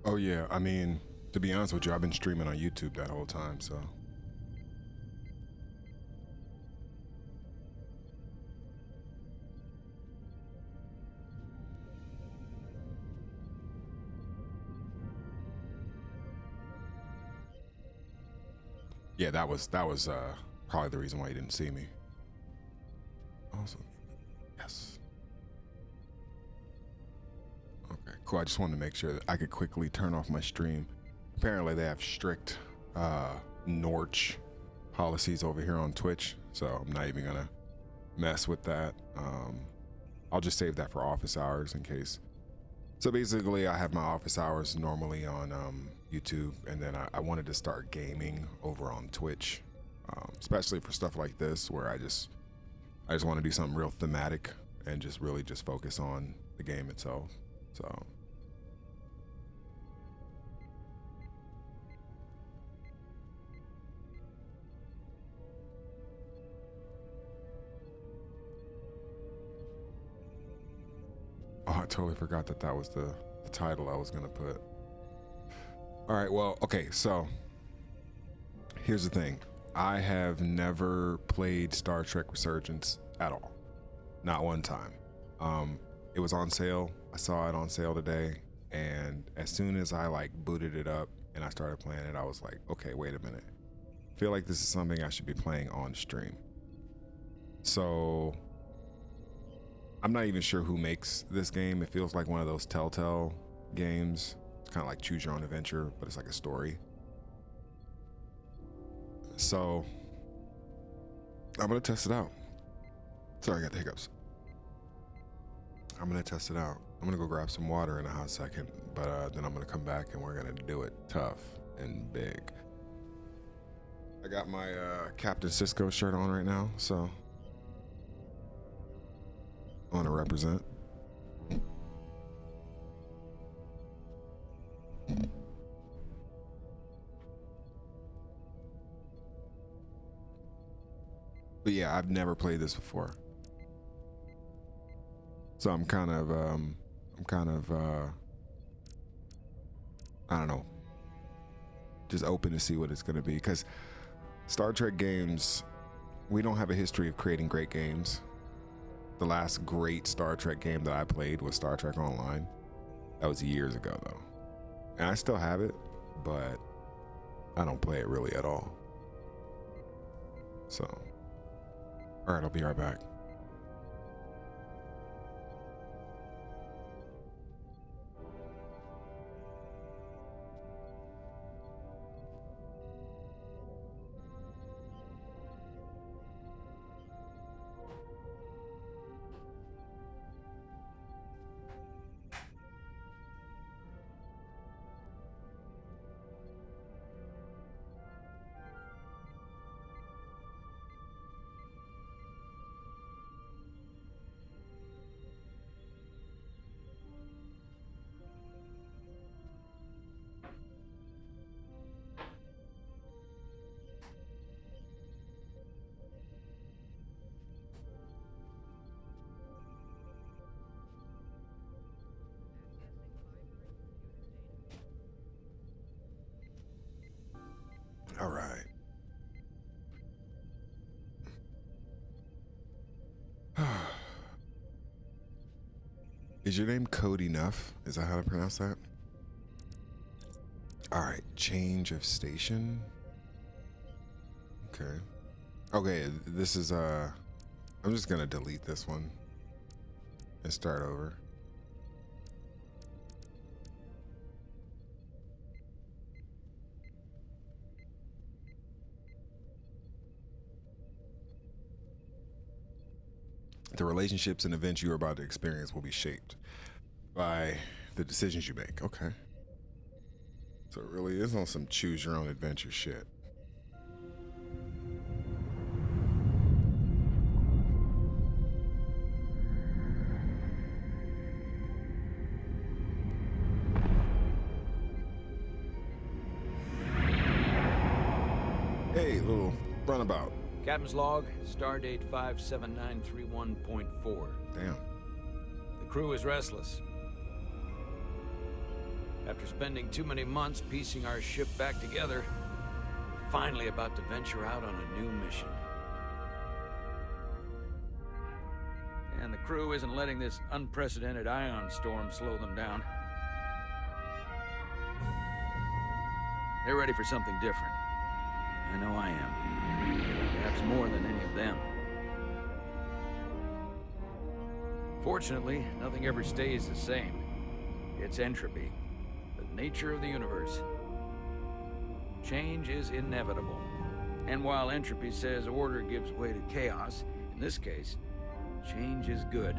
Oh yeah, I mean, to be honest with you, I've been streaming on YouTube that whole time, so. Yeah, that was probably the reason why you didn't see me. Awesome. Yes. Okay, cool. I just wanted to make sure that I could quickly turn off my stream. Apparently they have strict Norch policies over here on Twitch, so I'm not even gonna mess with that. I'll just save that for office hours in case. So basically I have my office hours normally on YouTube, and then I wanted to start gaming over on Twitch, especially for stuff like this where I just want to do something real thematic and just really just focus on the game itself. So oh, I totally forgot that that was the title I was gonna put. All right, well, okay, so here's the thing. I have never played Star Trek Resurgence at all. Not one time. It was on sale. I saw it on sale today, and as soon as I like booted it up and I started playing it, I was like, okay, wait a minute. I feel like this is something I should be playing on stream. So I'm not even sure who makes this game. It feels like one of those Telltale games. It's kind of like choose your own adventure, but it's like a story. So I'm gonna test it out. Sorry, I got the hiccups. I'm gonna test it out. I'm gonna go grab some water in a hot second, but then I'm gonna come back and we're gonna do it tough and big. I got my Captain Cisco shirt on right now, so I want to represent. But yeah, I've never played this before, so I'm kind of I don't know, just open to see what it's gonna be, because Star Trek games, we don't have a history of creating great games. The last great Star Trek game that I played was Star Trek Online. That was years ago though, and I still have it, but I don't play it really at all. So all right, I'll be right back. All right. Is your name Code Enough? Is that how to pronounce that? All right, change of station. Okay. Okay, this is I'm just gonna delete this one and start over. The relationships and events you are about to experience will be shaped by the decisions you make. Okay. So it really is on some choose your own adventure shit. Hey, little runabout. Captain's log, stardate 57931.4. Damn. The crew is restless. After spending too many months piecing our ship back together, we're finally about to venture out on a new mission. And the crew isn't letting this unprecedented ion storm slow them down. They're ready for something different. I know I am. Perhaps more than any of them. Fortunately, nothing ever stays the same. It's entropy, the nature of the universe. Change is inevitable. And while entropy says order gives way to chaos, in this case, change is good.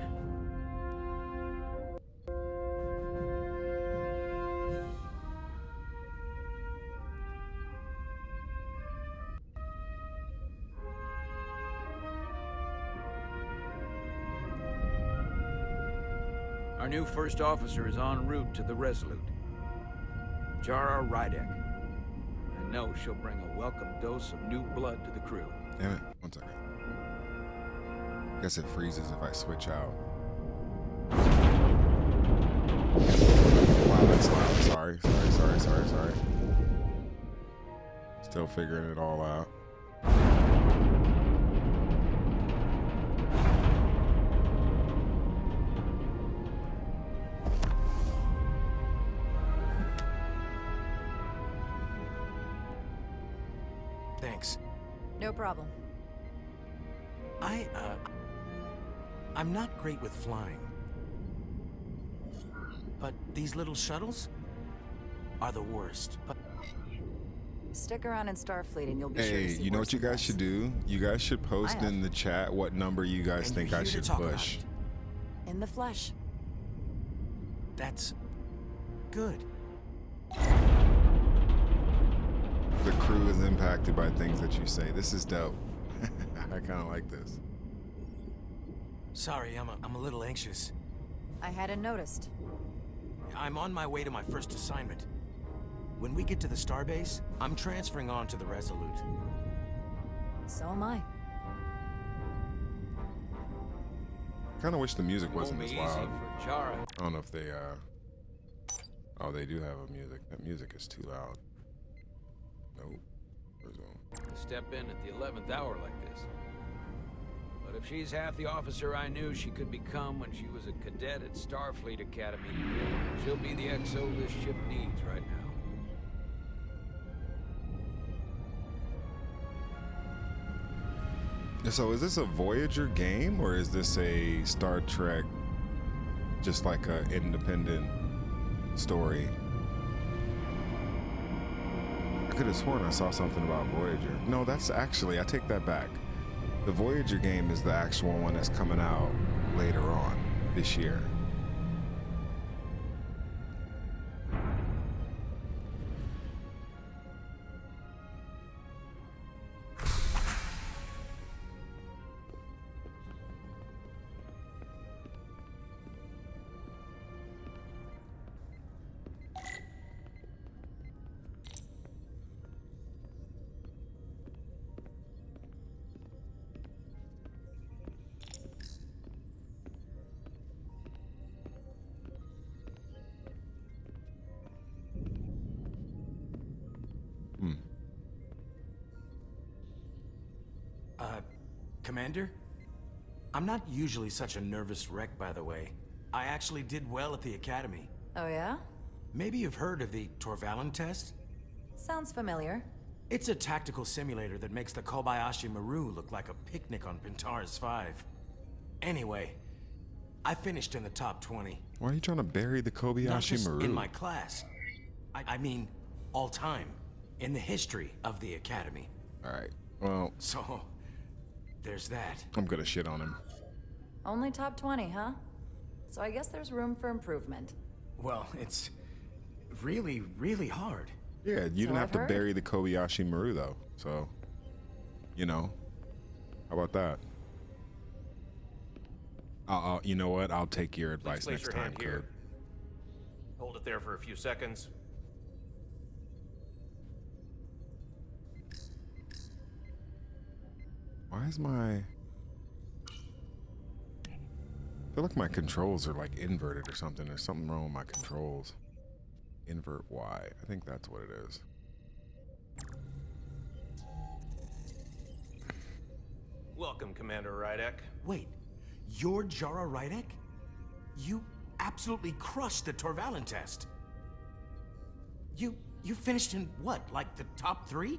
Our new first officer is en route to the Resolute. Jara Rydek. I know she'll bring a welcome dose of new blood to the crew. Damn it. 1 second. Guess it freezes if I switch out. Wow, that's loud. Sorry. Still figuring it all out. Thanks. No problem. I'm not great with flying. But these little shuttles are the worst. But Stick around in Starfleet and you'll be sure Hey, to see you know worse what you than guys this. should do? You guys should post I have. in the chat what number you guys And think you're I here to should talk about push. it. In the flesh. That's good. The crew is impacted by things that you say. This is dope. I kind of like this. Sorry, I'm a little anxious. I hadn't noticed. I'm on my way to my first assignment. When we get to the starbase, I'm transferring on to the Resolute. So am I. Kind of wish the music wasn't Won't this be easy loud. for Jara. I don't know if they, oh, they do have a music. That music is too loud. Nope. Resume. To step in at the 11th hour like this. But if she's half the officer I knew she could become when she was a cadet at Starfleet Academy, she'll be the XO this ship needs right now. So is this a Voyager game or is this a Star Trek, just like a independent story? I could have sworn I saw something about Voyager. No, that's actually, I take that back. The Voyager game is the actual one that's coming out later on this year. Commander? I'm not usually such a nervous wreck, by the way. I actually did well at the Academy. Oh yeah? Maybe you've heard of the Torvalin test? Sounds familiar. It's a tactical simulator that makes the Kobayashi Maru look like a picnic on Pintar's 5. Anyway, I finished in the top 20. Why are you trying to bury the Not Kobayashi just Maru? in my class. I mean, all time. In the history of the Academy. All right. Well, So, there's that. I'm gonna shit on him. Only top 20, huh? So I guess there's room for improvement. Well, it's really, really hard. Yeah, you didn't have I've to heard. bury the Kobayashi Maru though. So, you know, how about that? You know what? I'll take your advice Please place next your time, hand here. Kurt. Hold it there for a few seconds. Why is my... I feel like my controls are like inverted or something. There's something wrong with my controls. Invert Y. I think that's what it is. Welcome, Commander Rydek. Wait, you're Jara Rydek? You absolutely crushed the Torvalin test. You finished in what, like the top 3?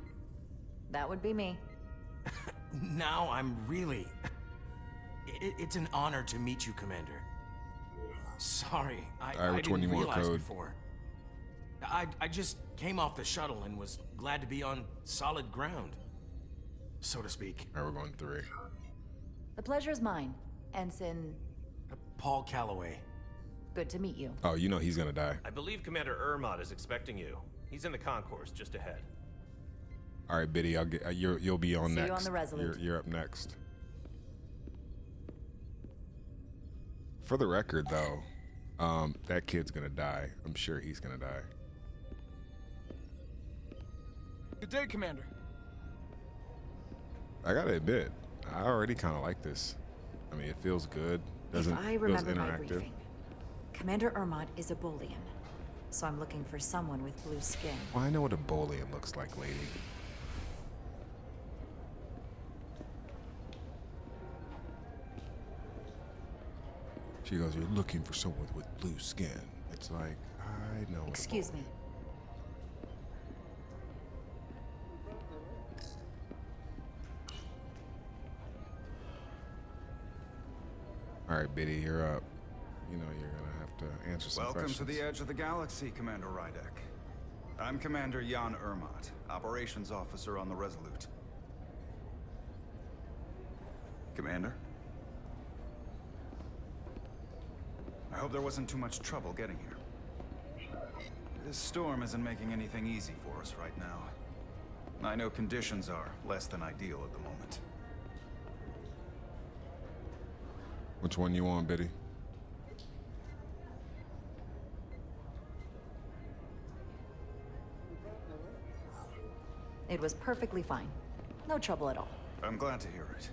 That would be me. Now I'm really... It's an honor to meet you, Commander. Sorry, I which one didn't you want, realize Code? before. I just came off the shuttle and was glad to be on solid ground, so to speak. All right, we're going 3. The pleasure's mine, Ensign. Paul Calloway. Good to meet you. Oh, you know he's gonna die. I believe Commander Ermot is expecting you. He's in the concourse just ahead. All right, Biddy, I'll get you'll be on See next. you on the Resolute. You're up next. For the record, though, that kid's gonna die. I'm sure he's gonna die. Good day, Commander. I gotta admit, I already kind of like this. I mean, it feels good. Doesn't If I feels remember my interactive. briefing, Commander Ermot is a Bolian, so I'm looking for someone with blue skin. Well, I know what a Bolian looks like, lady. She goes, "You're looking for someone with blue skin." It's like, I know. What Excuse me. All right, Biddy, you're up. You know you're gonna have to answer some Welcome questions. to the edge of the galaxy, Commander Rydek. I'm Commander Jan Ermot, Operations Officer on the Resolute. Commander? I hope there wasn't too much trouble getting here. This storm isn't making anything easy for us right now. I know conditions are less than ideal at the moment. Which one you want, Biddy? It was perfectly fine. No trouble at all. I'm glad to hear it.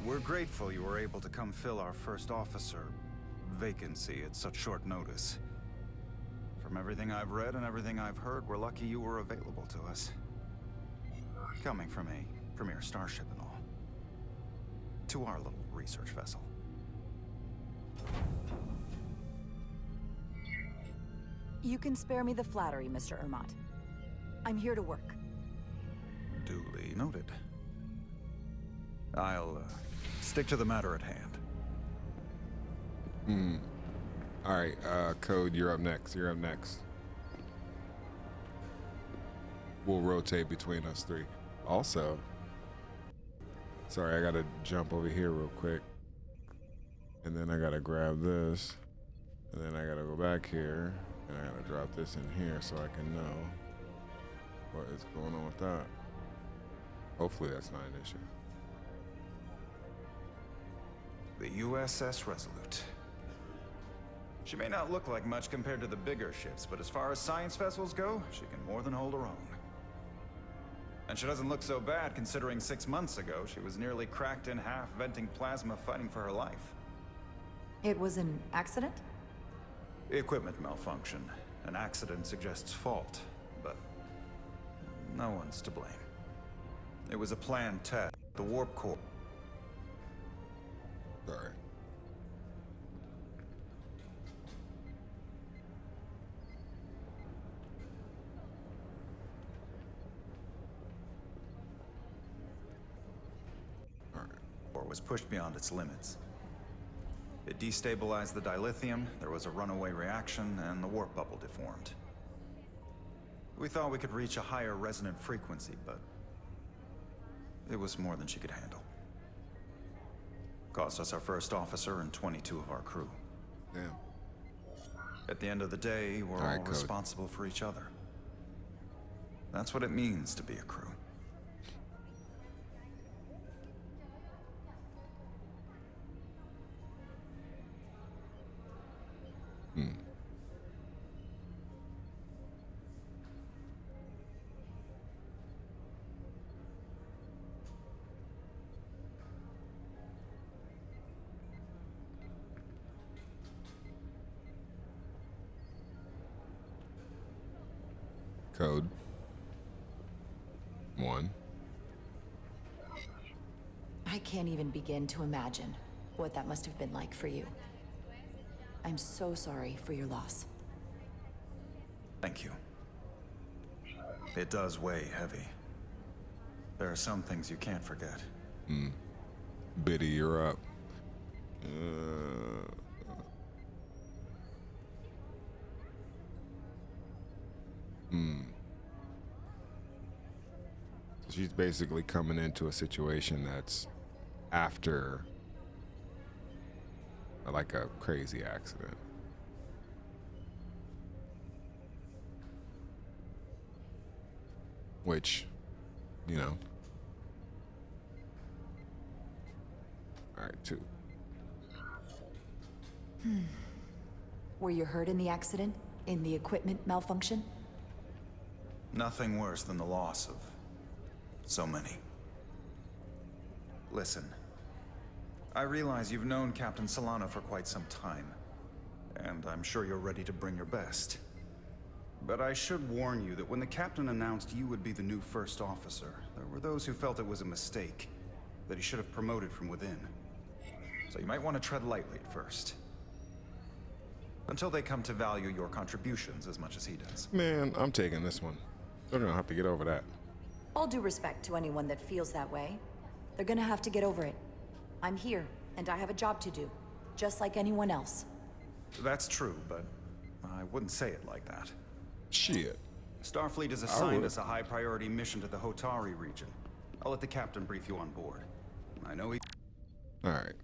We're grateful you were able to come fill our first officer vacancy at such short notice. From everything I've read and everything I've heard, we're lucky you were available to us. Coming from a premier starship and all. To our little research vessel. You can spare me the flattery, Mr. Ermot. I'm here to work. Duly noted. I'll stick to the matter at hand. All right, Code, you're up next. You're up next. We'll rotate between us 3. Also, sorry, I gotta jump over here real quick. And then I gotta grab this. And then I gotta go back here. And I gotta drop this in here so I can know what is going on with that. Hopefully that's not an issue. The USS Resolute. She may not look like much compared to the bigger ships, but as far as science vessels go, she can more than hold her own. And she doesn't look so bad considering 6 months ago she was nearly cracked in half, venting plasma, fighting for her life. It was an accident? Equipment malfunction. An accident suggests fault, but no one's to blame. It was a planned test. The warp core. Sorry. Or was pushed beyond its limits. It destabilized the dilithium, there was a runaway reaction, and the warp bubble deformed. We thought we could reach a higher resonant frequency, but it was more than she could handle. Cost us our first officer and 22 of our crew. Damn. At the end of the day, we're All right, all Code. responsible for each other. That's what it means to be a crew. Code 1. I can't even begin to imagine what that must have been like for you. I'm so sorry for your loss. Thank you. It does weigh heavy. There are some things you can't forget. Biddy, you're up. So she's basically coming into a situation that's after like a crazy accident. Which, you know. All right, 2. Were you hurt in the accident? In the equipment malfunction? Nothing worse than the loss of so many. Listen, I realize you've known Captain Solano for quite some time, and I'm sure you're ready to bring your best. But I should warn you that when the captain announced you would be the new first officer, there were those who felt it was a mistake, that he should have promoted from within. So you might want to tread lightly at first. Until they come to value your contributions as much as he does. Man, I'm taking this one. They're gonna have to get over that. All due respect to anyone that feels that way. They're gonna have to get over it. I'm here, and I have a job to do, just like anyone else. That's true, but I wouldn't say it like that. Shit. Starfleet has assigned us a high-priority mission to the Hotari region. I'll let the captain brief you on board. I know he... All right.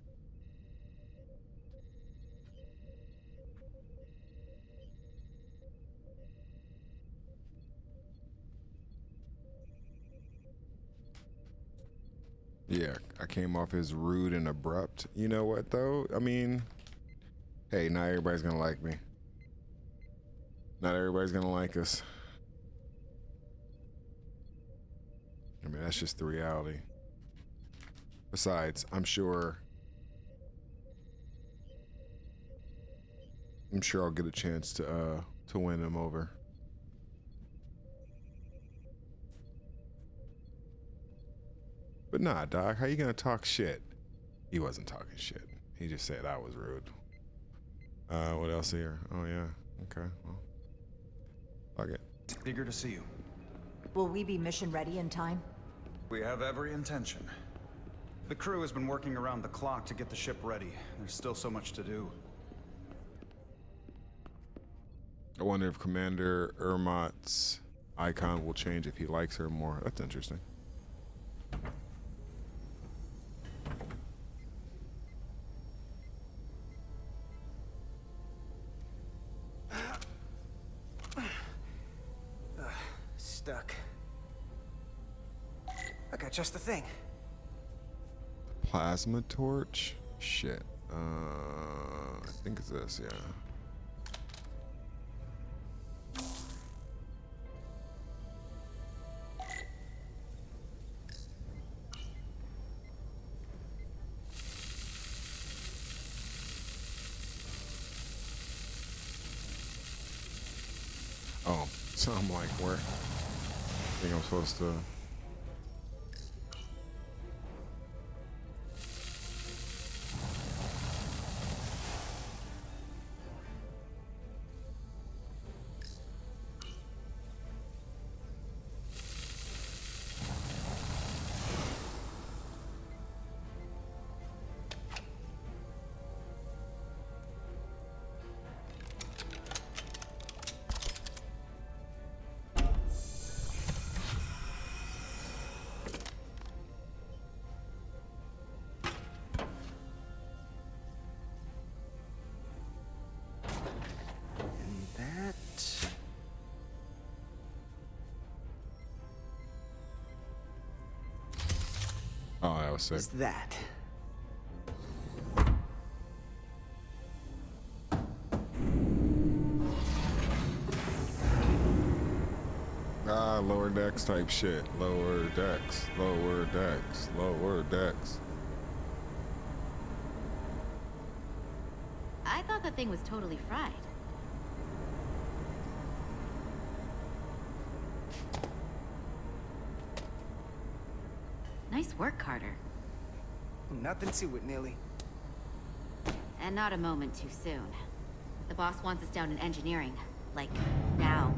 Yeah, I came off as rude and abrupt. You know what, though? I mean, hey, not everybody's gonna like me. Not everybody's gonna like us. I mean, that's just the reality. Besides, I'm sure I'll get a chance to win him over. But nah, dog, how you gonna talk shit? He wasn't talking shit. He just said I was rude. What else here? Oh yeah, okay, well, fuck it. Eager to see you. Will we be mission ready in time? We have every intention. The crew has been working around the clock to get the ship ready. There's still so much to do. I wonder if Commander Ermot's icon will change if he likes her more. That's interesting. Stuck. I got just the thing. Plasma torch? Shit. I think it's this, yeah. Oh, so I'm like, where? I think I'm supposed to. Oh, that was sick. Is that? Ah, lower decks type shit. Lower decks, lower decks, lower decks. I thought the thing was totally fried. Nice work, Carter. Nothing to it, Neely. And not a moment too soon. The boss wants us down in engineering. Like, now.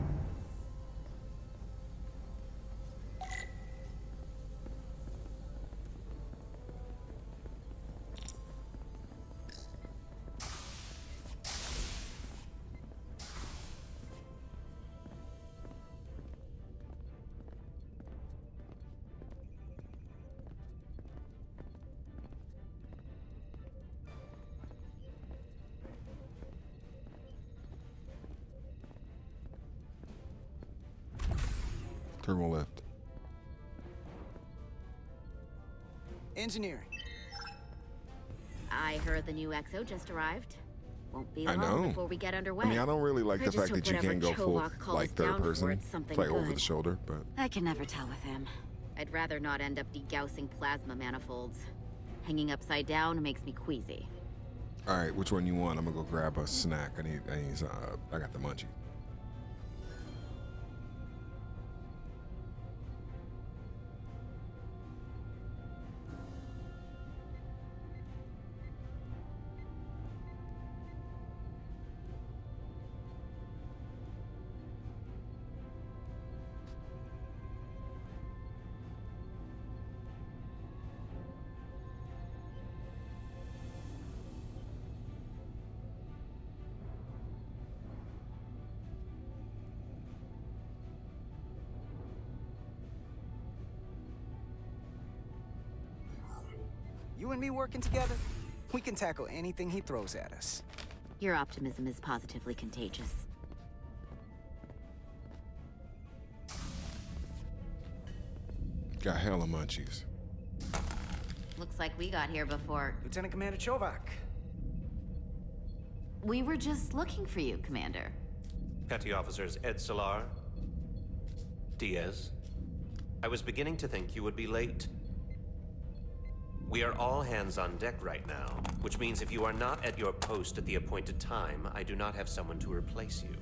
Turbo lift. Engineering. I heard the new XO just arrived. Won't be I long know. before we get underway. I mean, I don't really like I the just fact hope that you whatever can't go full Chovak calls like third down for person, it's something like over good. the shoulder. But I can never tell with him. I'd rather not end up degausing plasma manifolds. Hanging upside down makes me queasy. all right, which one you want? I'm gonna go grab a snack. I need some. I got the munchie. You and me working together, we can tackle anything he throws at us. Your optimism is positively contagious. Got hella munchies. Looks like we got here before. Lieutenant Commander Chovak. We were just looking for you, Commander. Petty Officers Ed Solar, Diaz. I was beginning to think you would be late. We are all hands on deck right now, which means if you are not at your post at the appointed time, I do not have someone to replace you.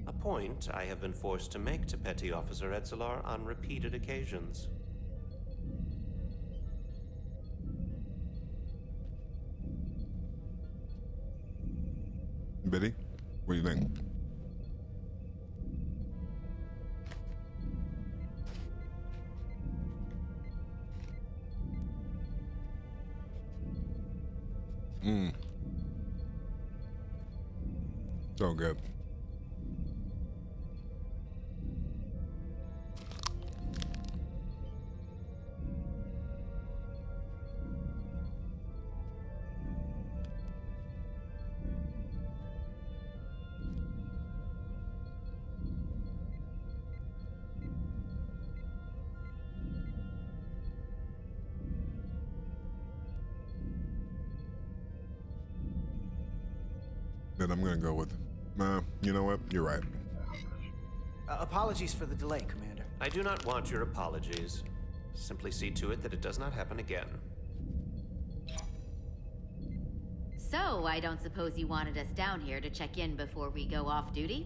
A point I have been forced to make to Petty Officer Edzelar on repeated occasions. Biddy, what do you think? So good. Then I'm gonna go with, you know what? You're right. Apologies for the delay, Commander. I do not want your apologies. Simply see to it that it does not happen again. So, I don't suppose you wanted us down here to check in before we go off duty?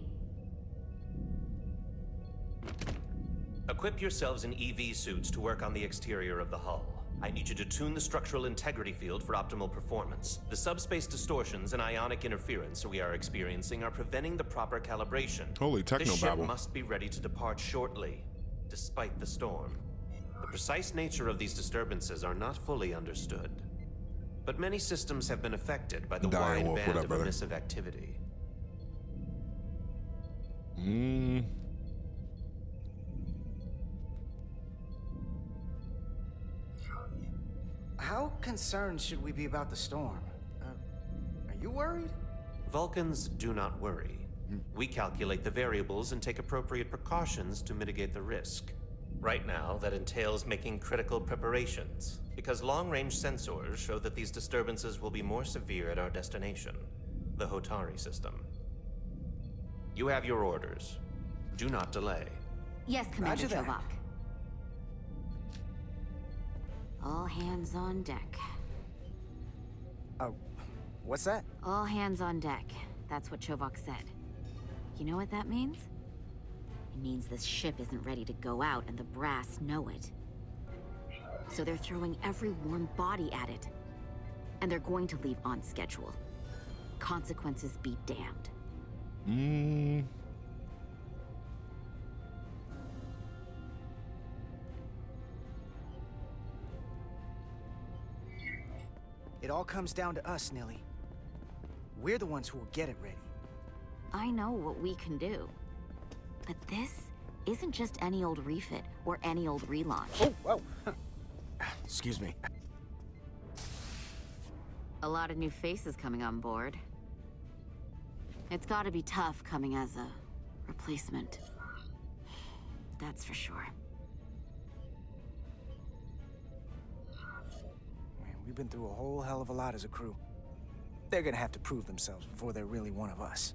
Equip yourselves in EV suits to work on the exterior of the hull. I need you to tune the structural integrity field for optimal performance. The subspace distortions and ionic interference we are experiencing are preventing the proper calibration. Holy The ship technobabble. must be ready to depart shortly, despite the storm. The precise nature of these disturbances are not fully understood. But many systems have been affected by the Dire wide Wolf, band what up, of brother? emissive activity. How concerned should we be about the storm? Are you worried? Vulcans do not worry. We calculate the variables and take appropriate precautions to mitigate the risk. Right now, that entails making critical preparations, because long-range sensors show that these disturbances will be more severe at our destination, the Hotari system. You have your orders. Do not delay. Yes, Commander Roger that. Chovak. All hands on deck. What's that? All hands on deck. That's what Chovak said. You know what that means? It means this ship isn't ready to go out and the brass know it. So they're throwing every warm body at it. And they're going to leave on schedule. Consequences be damned. It all comes down to us, Nilly. We're the ones who will get it ready. I know what we can do. But this isn't just any old refit or any old relaunch. Oh, whoa. Excuse me. A lot of new faces coming on board. It's gotta be tough coming as a replacement. That's for sure. Man, we've been through a whole hell of a lot as a crew. They're gonna have to prove themselves before they're really one of us.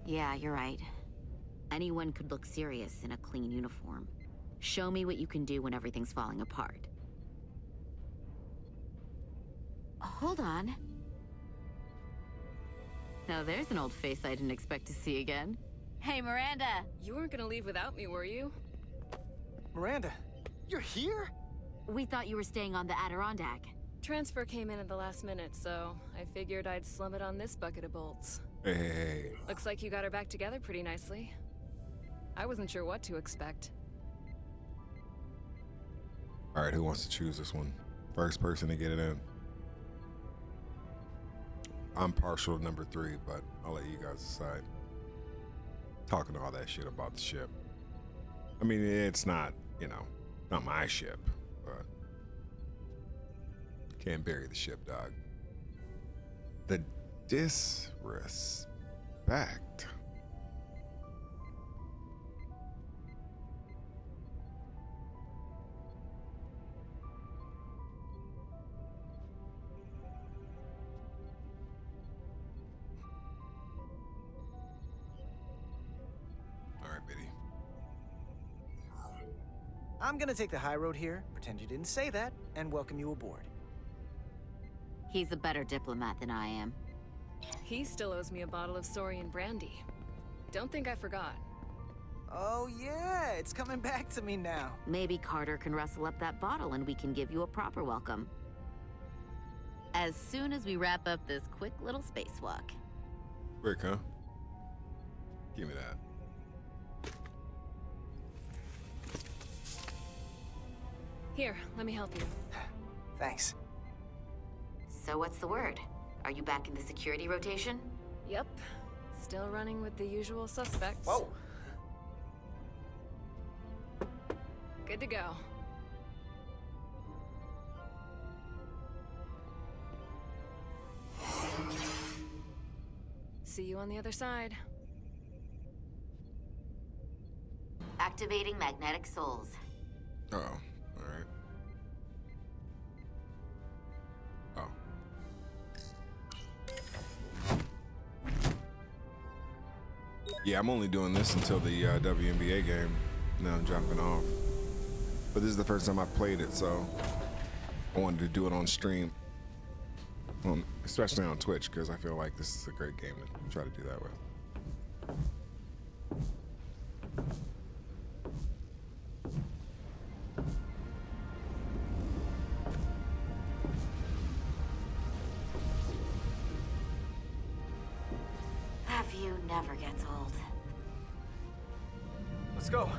Yeah, you're right. Anyone could look serious in a clean uniform. Show me what you can do when everything's falling apart. Hold on. Now there's an old face I didn't expect to see again. Hey, Miranda! You weren't gonna leave without me, were you? Miranda, you're here? We thought you were staying on the Adirondack. Transfer came in at the last minute, so I figured I'd slum it on this bucket of bolts. Hey. Looks like you got her back together pretty nicely. I wasn't sure what to expect. All right, who wants to choose this one? First person to get it in. I'm partial to number 3, but I'll let you guys decide. Talking all that shit about the ship. I mean, it's not, you know, not my ship, but can't bury the ship, dog. The disrespect. I'm gonna take the high road here, pretend you didn't say that, and welcome you aboard. He's a better diplomat than I am. He still owes me a bottle of Saurian brandy. Don't think I forgot. Oh yeah, it's coming back to me now. Maybe Carter can rustle up that bottle and we can give you a proper welcome. As soon as we wrap up this quick little spacewalk. Quick, huh? Give me that. Here, let me help you. Thanks. So what's the word? Are you back in the security rotation? Yep. Still running with the usual suspects. Whoa! Good to go. See you on the other side. Activating magnetic souls. Uh-oh. All right. Oh. Yeah, I'm only doing this until the WNBA game. Now I'm jumping off. But this is the first time I've played it, so I wanted to do it on stream. Especially on Twitch, because I feel like this is a great game to try to do that with. That view never gets old. Let's go.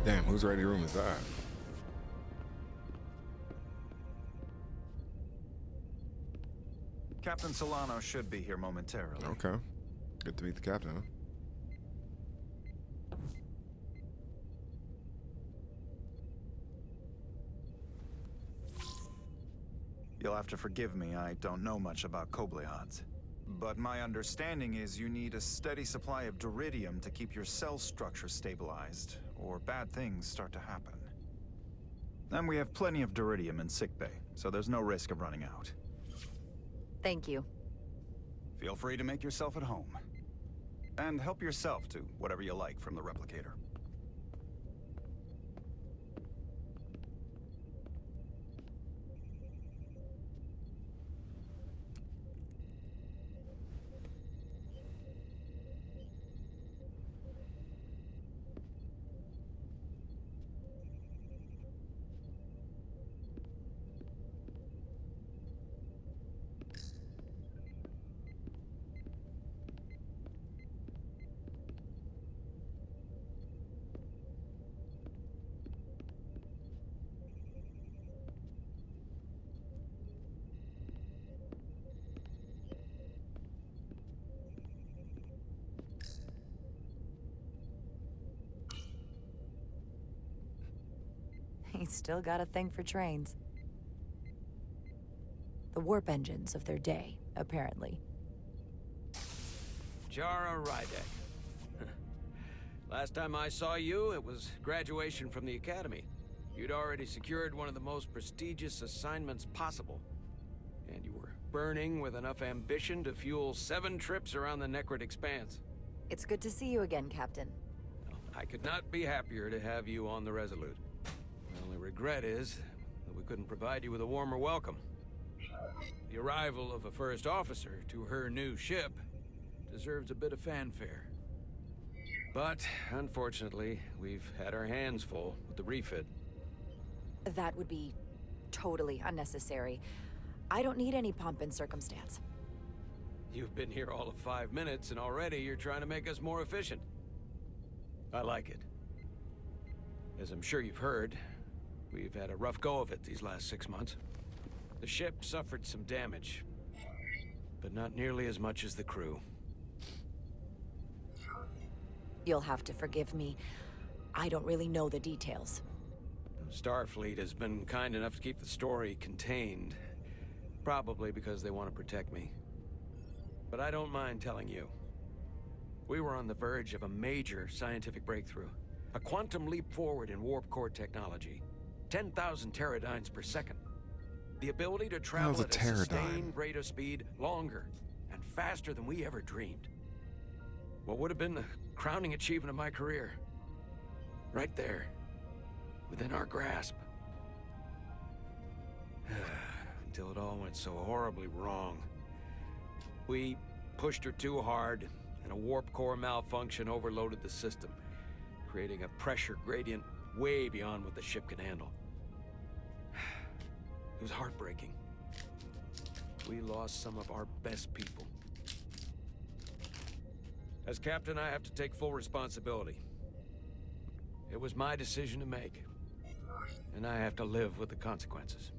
Damn, whose ready room is that? Captain Solano should be here momentarily. Okay. Good to meet the captain, huh? You'll have to forgive me, I don't know much about Kobleods. But my understanding is you need a steady supply of duridium to keep your cell structure stabilized, or bad things start to happen. And we have plenty of Duridium in sickbay, so there's no risk of running out. Thank you. Feel free to make yourself at home. And help yourself to whatever you like from the replicator. He's still got a thing for trains. The warp engines of their day, apparently. Jara Rydek. Last time I saw you, it was graduation from the Academy. You'd already secured one of the most prestigious assignments possible. And you were burning with enough ambition to fuel 7 trips around the Necrid Expanse. It's good to see you again, Captain. I could not be happier to have you on the Resolute. My only regret is that we couldn't provide you with a warmer welcome. The arrival of a first officer to her new ship deserves a bit of fanfare. But, unfortunately, we've had our hands full with the refit. That would be totally unnecessary. I don't need any pomp and circumstance. You've been here all of 5 minutes, and already you're trying to make us more efficient. I like it. As I'm sure you've heard, we've had a rough go of it these last 6 months. The ship suffered some damage, but not nearly as much as the crew. You'll have to forgive me. I don't really know the details. Starfleet has been kind enough to keep the story contained, probably because they want to protect me. But I don't mind telling you. We were on the verge of a major scientific breakthrough. A quantum leap forward in warp core technology. 10,000 teradynes per second. The ability to travel at a sustained rate of speed longer and faster than we ever dreamed. What would have been the crowning achievement of my career. Right there. Within our grasp. Until it all went so horribly wrong. We pushed her too hard, and a warp core malfunction overloaded the system, creating a pressure gradient way beyond what the ship could handle. It was heartbreaking. We lost some of our best people. As captain, I have to take full responsibility. It was my decision to make, and I have to live with the consequences.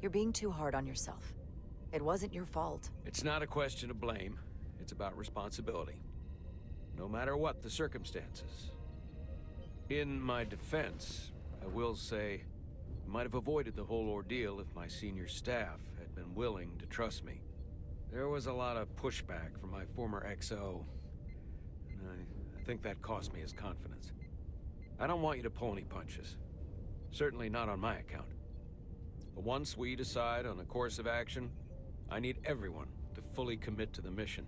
You're being too hard on yourself. It wasn't your fault. It's not a question of blame. It's about responsibility. No matter what the circumstances. In my defense, I will say, I might have avoided the whole ordeal if my senior staff had been willing to trust me. There was a lot of pushback from my former XO, and I think that cost me his confidence. I don't want you to pull any punches. Certainly not on my account. But once we decide on a course of action, I need everyone to fully commit to the mission.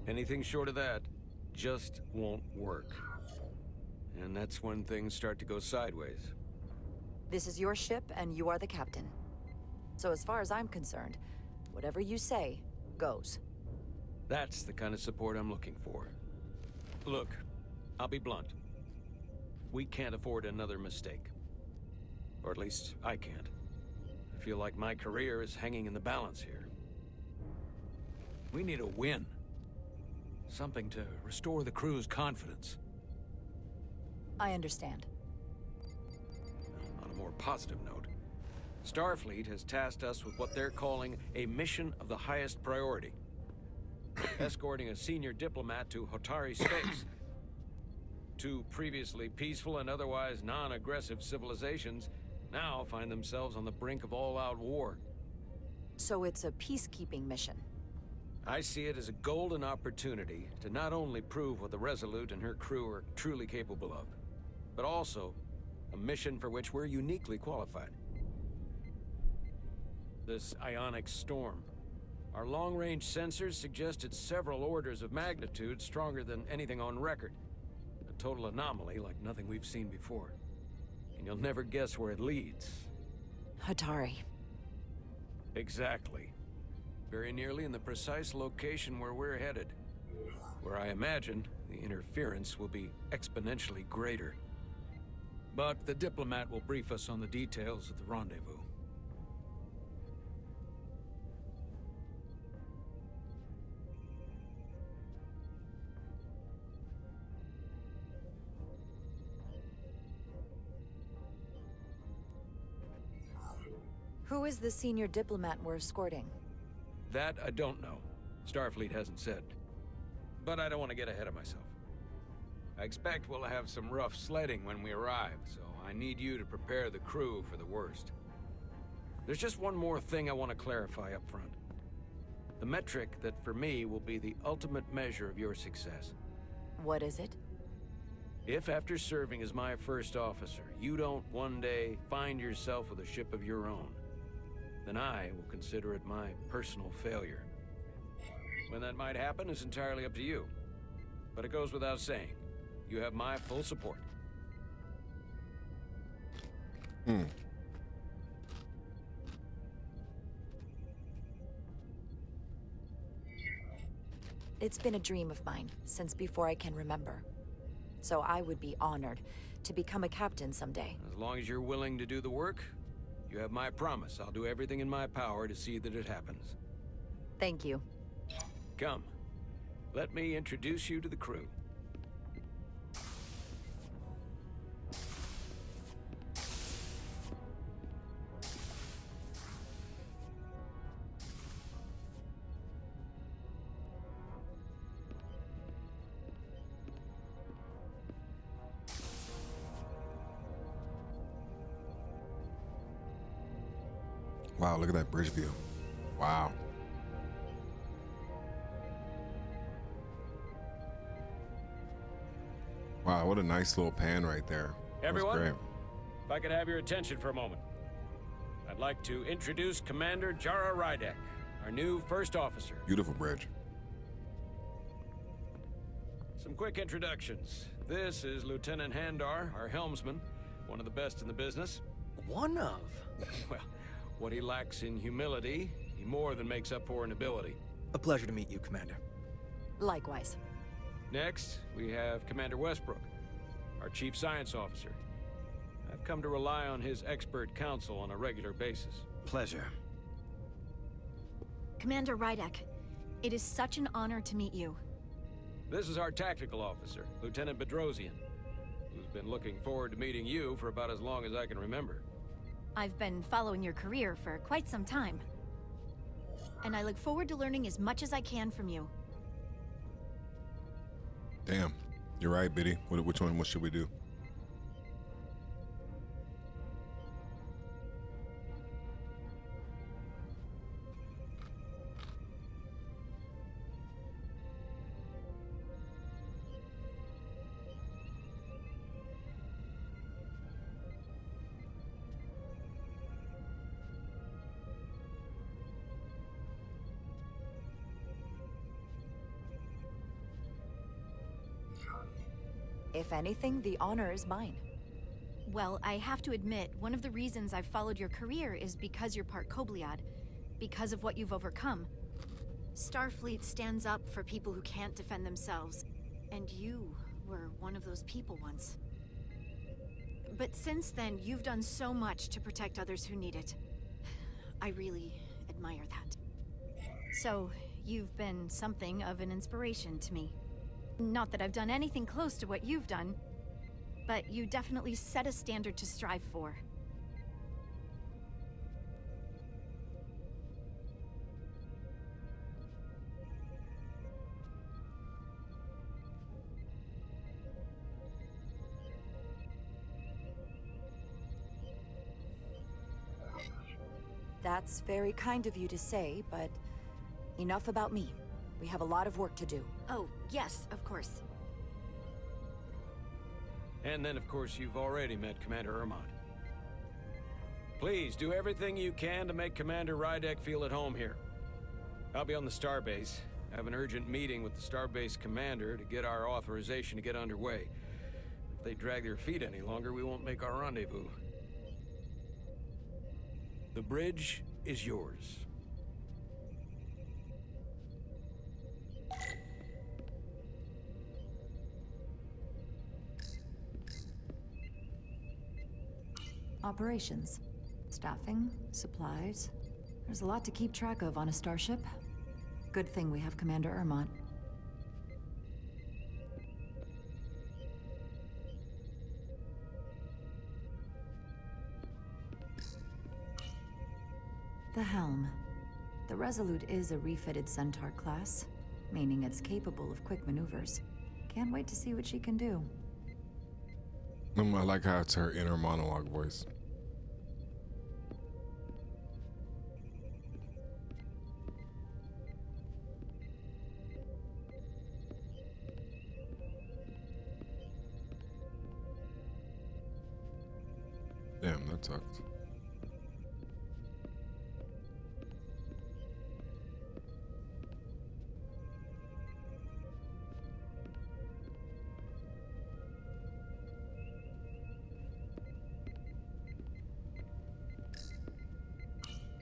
Anything short of that just won't work. And that's when things start to go sideways. This is your ship, and you are the captain. So as far as I'm concerned, whatever you say, goes. That's the kind of support I'm looking for. Look, I'll be blunt. We can't afford another mistake. Or at least, I can't. I feel like my career is hanging in the balance here. We need a win. Something to restore the crew's confidence. I understand. On a more positive note, Starfleet has tasked us with what they're calling a mission of the highest priority. Escorting a senior diplomat to Hotari space. Two previously peaceful and otherwise non-aggressive civilizations now find themselves on the brink of all-out war. So it's a peacekeeping mission. I see it as a golden opportunity to not only prove what the Resolute and her crew are truly capable of, but also a mission for which we're uniquely qualified. This ionic storm. Our long-range sensors suggest it's several orders of magnitude stronger than anything on record. A total anomaly like nothing we've seen before. And you'll never guess where it leads. Hatari. Exactly. Very nearly in the precise location where we're headed. Where I imagine the interference will be exponentially greater. But the diplomat will brief us on the details at the rendezvous. Who is the senior diplomat we're escorting? That I don't know. Starfleet hasn't said. But I don't want to get ahead of myself. I expect we'll have some rough sledding when we arrive, so I need you to prepare the crew for the worst. There's just one more thing I want to clarify up front. The metric that for me will be the ultimate measure of your success. What is it? If after serving as my first officer, you don't one day find yourself with a ship of your own, then I will consider it my personal failure. When that might happen is entirely up to you. But it goes without saying, you have my full support. It's been a dream of mine since before I can remember. So I would be honored to become a captain someday. As long as you're willing to do the work, you have my promise. I'll do everything in my power to see that it happens. Thank you. Come, let me introduce you to the crew. Wow, look at that bridge view. Wow. Wow, what a nice little pan right there. Everyone, Great. if I could have your attention for a moment. I'd like to introduce Commander Jara Rydek, our new first officer. Beautiful bridge. Some quick introductions. This is Lieutenant Handar, our helmsman, one of the best in the business. One of? Well, what he lacks in humility, he more than makes up for in ability. A pleasure to meet you, Commander. Likewise. Next, we have Commander Westbrook, our Chief Science Officer. I've come to rely on his expert counsel on a regular basis. Pleasure. Commander Rydek, it is such an honor to meet you. This is our Tactical Officer, Lieutenant Bedrosian, who's been looking forward to meeting you for about as long as I can remember. I've been following your career for quite some time. And I look forward to learning as much as I can from you. Damn. You're right, Biddy. Which one? What should we do? If anything, the honor is mine. Well, I have to admit, one of the reasons I've followed your career is because you're part Kobliad, because of what you've overcome. Starfleet stands up for people who can't defend themselves, and you were one of those people once. But since then, you've done so much to protect others who need it. I really admire that. So, you've been something of an inspiration to me. Not that I've done anything close to what you've done, but you definitely set a standard to strive for. That's very kind of you to say, but enough about me. We have a lot of work to do. Oh, yes, of course. And then, of course, you've already met Commander Ermont. Please, do everything you can to make Commander Rydek feel at home here. I'll be on the starbase. I have an urgent meeting with the starbase commander to get our authorization to get underway. If they drag their feet any longer, we won't make our rendezvous. The bridge is yours. Operations. Staffing, supplies. There's a lot to keep track of on a starship. Good thing we have Commander Ermont. The helm. The Resolute is a refitted Centaur class, meaning it's capable of quick maneuvers. Can't wait to see what she can do. I like how it's her inner monologue voice. Damn, that sucks.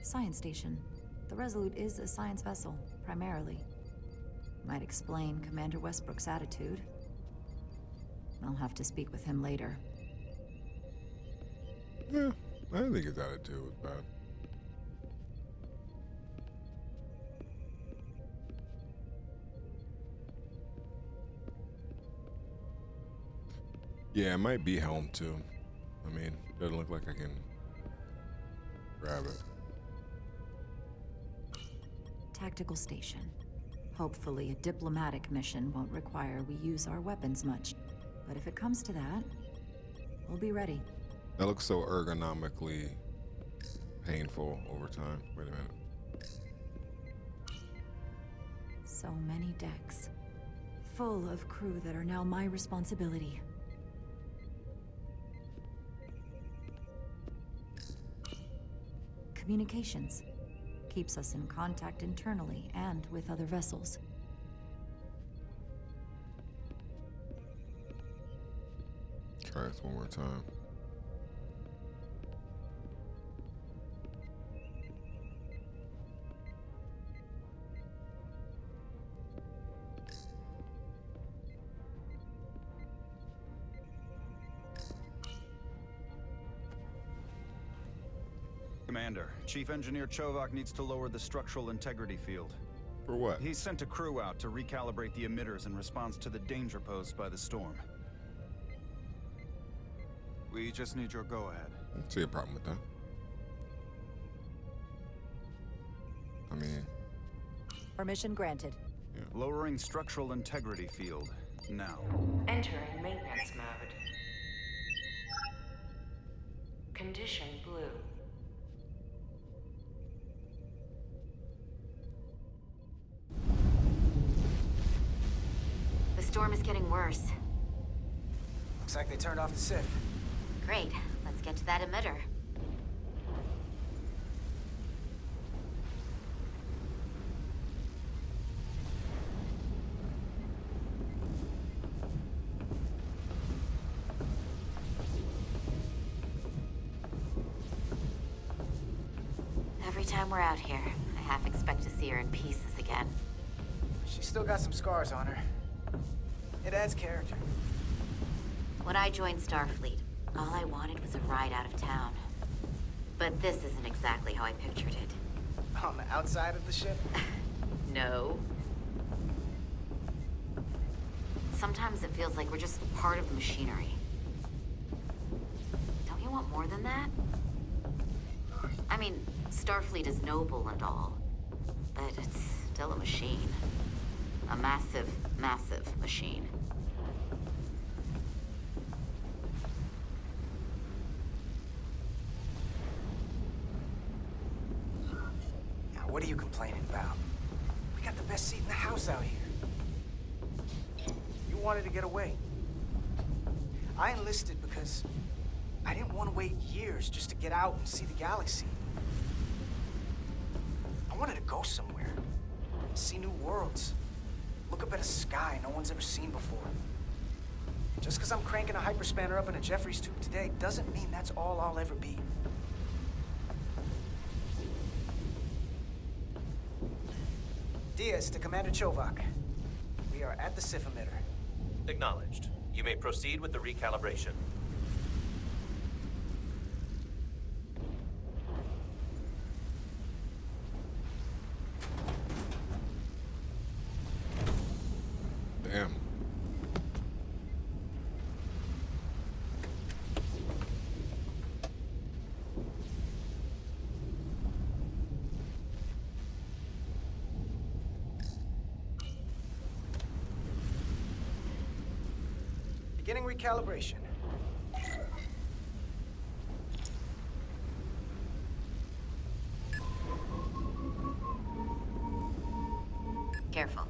Science station. The Resolute is a science vessel, primarily. Might explain Commander Westbrook's attitude. I'll have to speak with him later. Yeah, I didn't think his attitude was bad. Yeah, it might be helm too. I mean, doesn't look like I can grab it. Tactical station. Hopefully a diplomatic mission won't require we use our weapons much. But if it comes to that, we'll be ready. That looks so ergonomically painful over time. Wait a minute. So many decks. Full of crew that are now my responsibility. Communications. Keeps us in contact internally and with other vessels. Try this one more time. Commander, Chief Engineer Chovak needs to lower the structural integrity field. For what? He's sent a crew out to recalibrate the emitters in response to the danger posed by the storm. We just need your go-ahead. I don't see a problem with that. I mean... Permission granted. Yeah. Lowering structural integrity field, now. Entering maintenance mode. Condition blue. The storm is getting worse. Looks like they turned off the SIF. Great. Let's get to that emitter. Every time we're out here, I half expect to see her in pieces again. She's still got some scars on her. It adds character. When I joined Starfleet, All I wanted was a ride out of town. But this isn't exactly how I pictured it. On the outside of the ship? No. Sometimes it feels like we're just part of the machinery. Don't you want more than that? I mean, Starfleet is noble and all, but it's still a machine. A massive, massive machine. Now, what are you complaining about? We got the best seat in the house out here. You wanted to get away. I enlisted because I didn't want to wait years just to get out and see the galaxy. I wanted to go somewhere, see new worlds, look up at a sky no one's ever seen before. Just because I'm cranking a hyperspanner up in a Jeffries tube today doesn't mean that's all I'll ever be. Diaz to Commander Chovak. We are at the Sif emitter. Acknowledged. You may proceed with the recalibration. Damn. Beginning recalibration. Careful.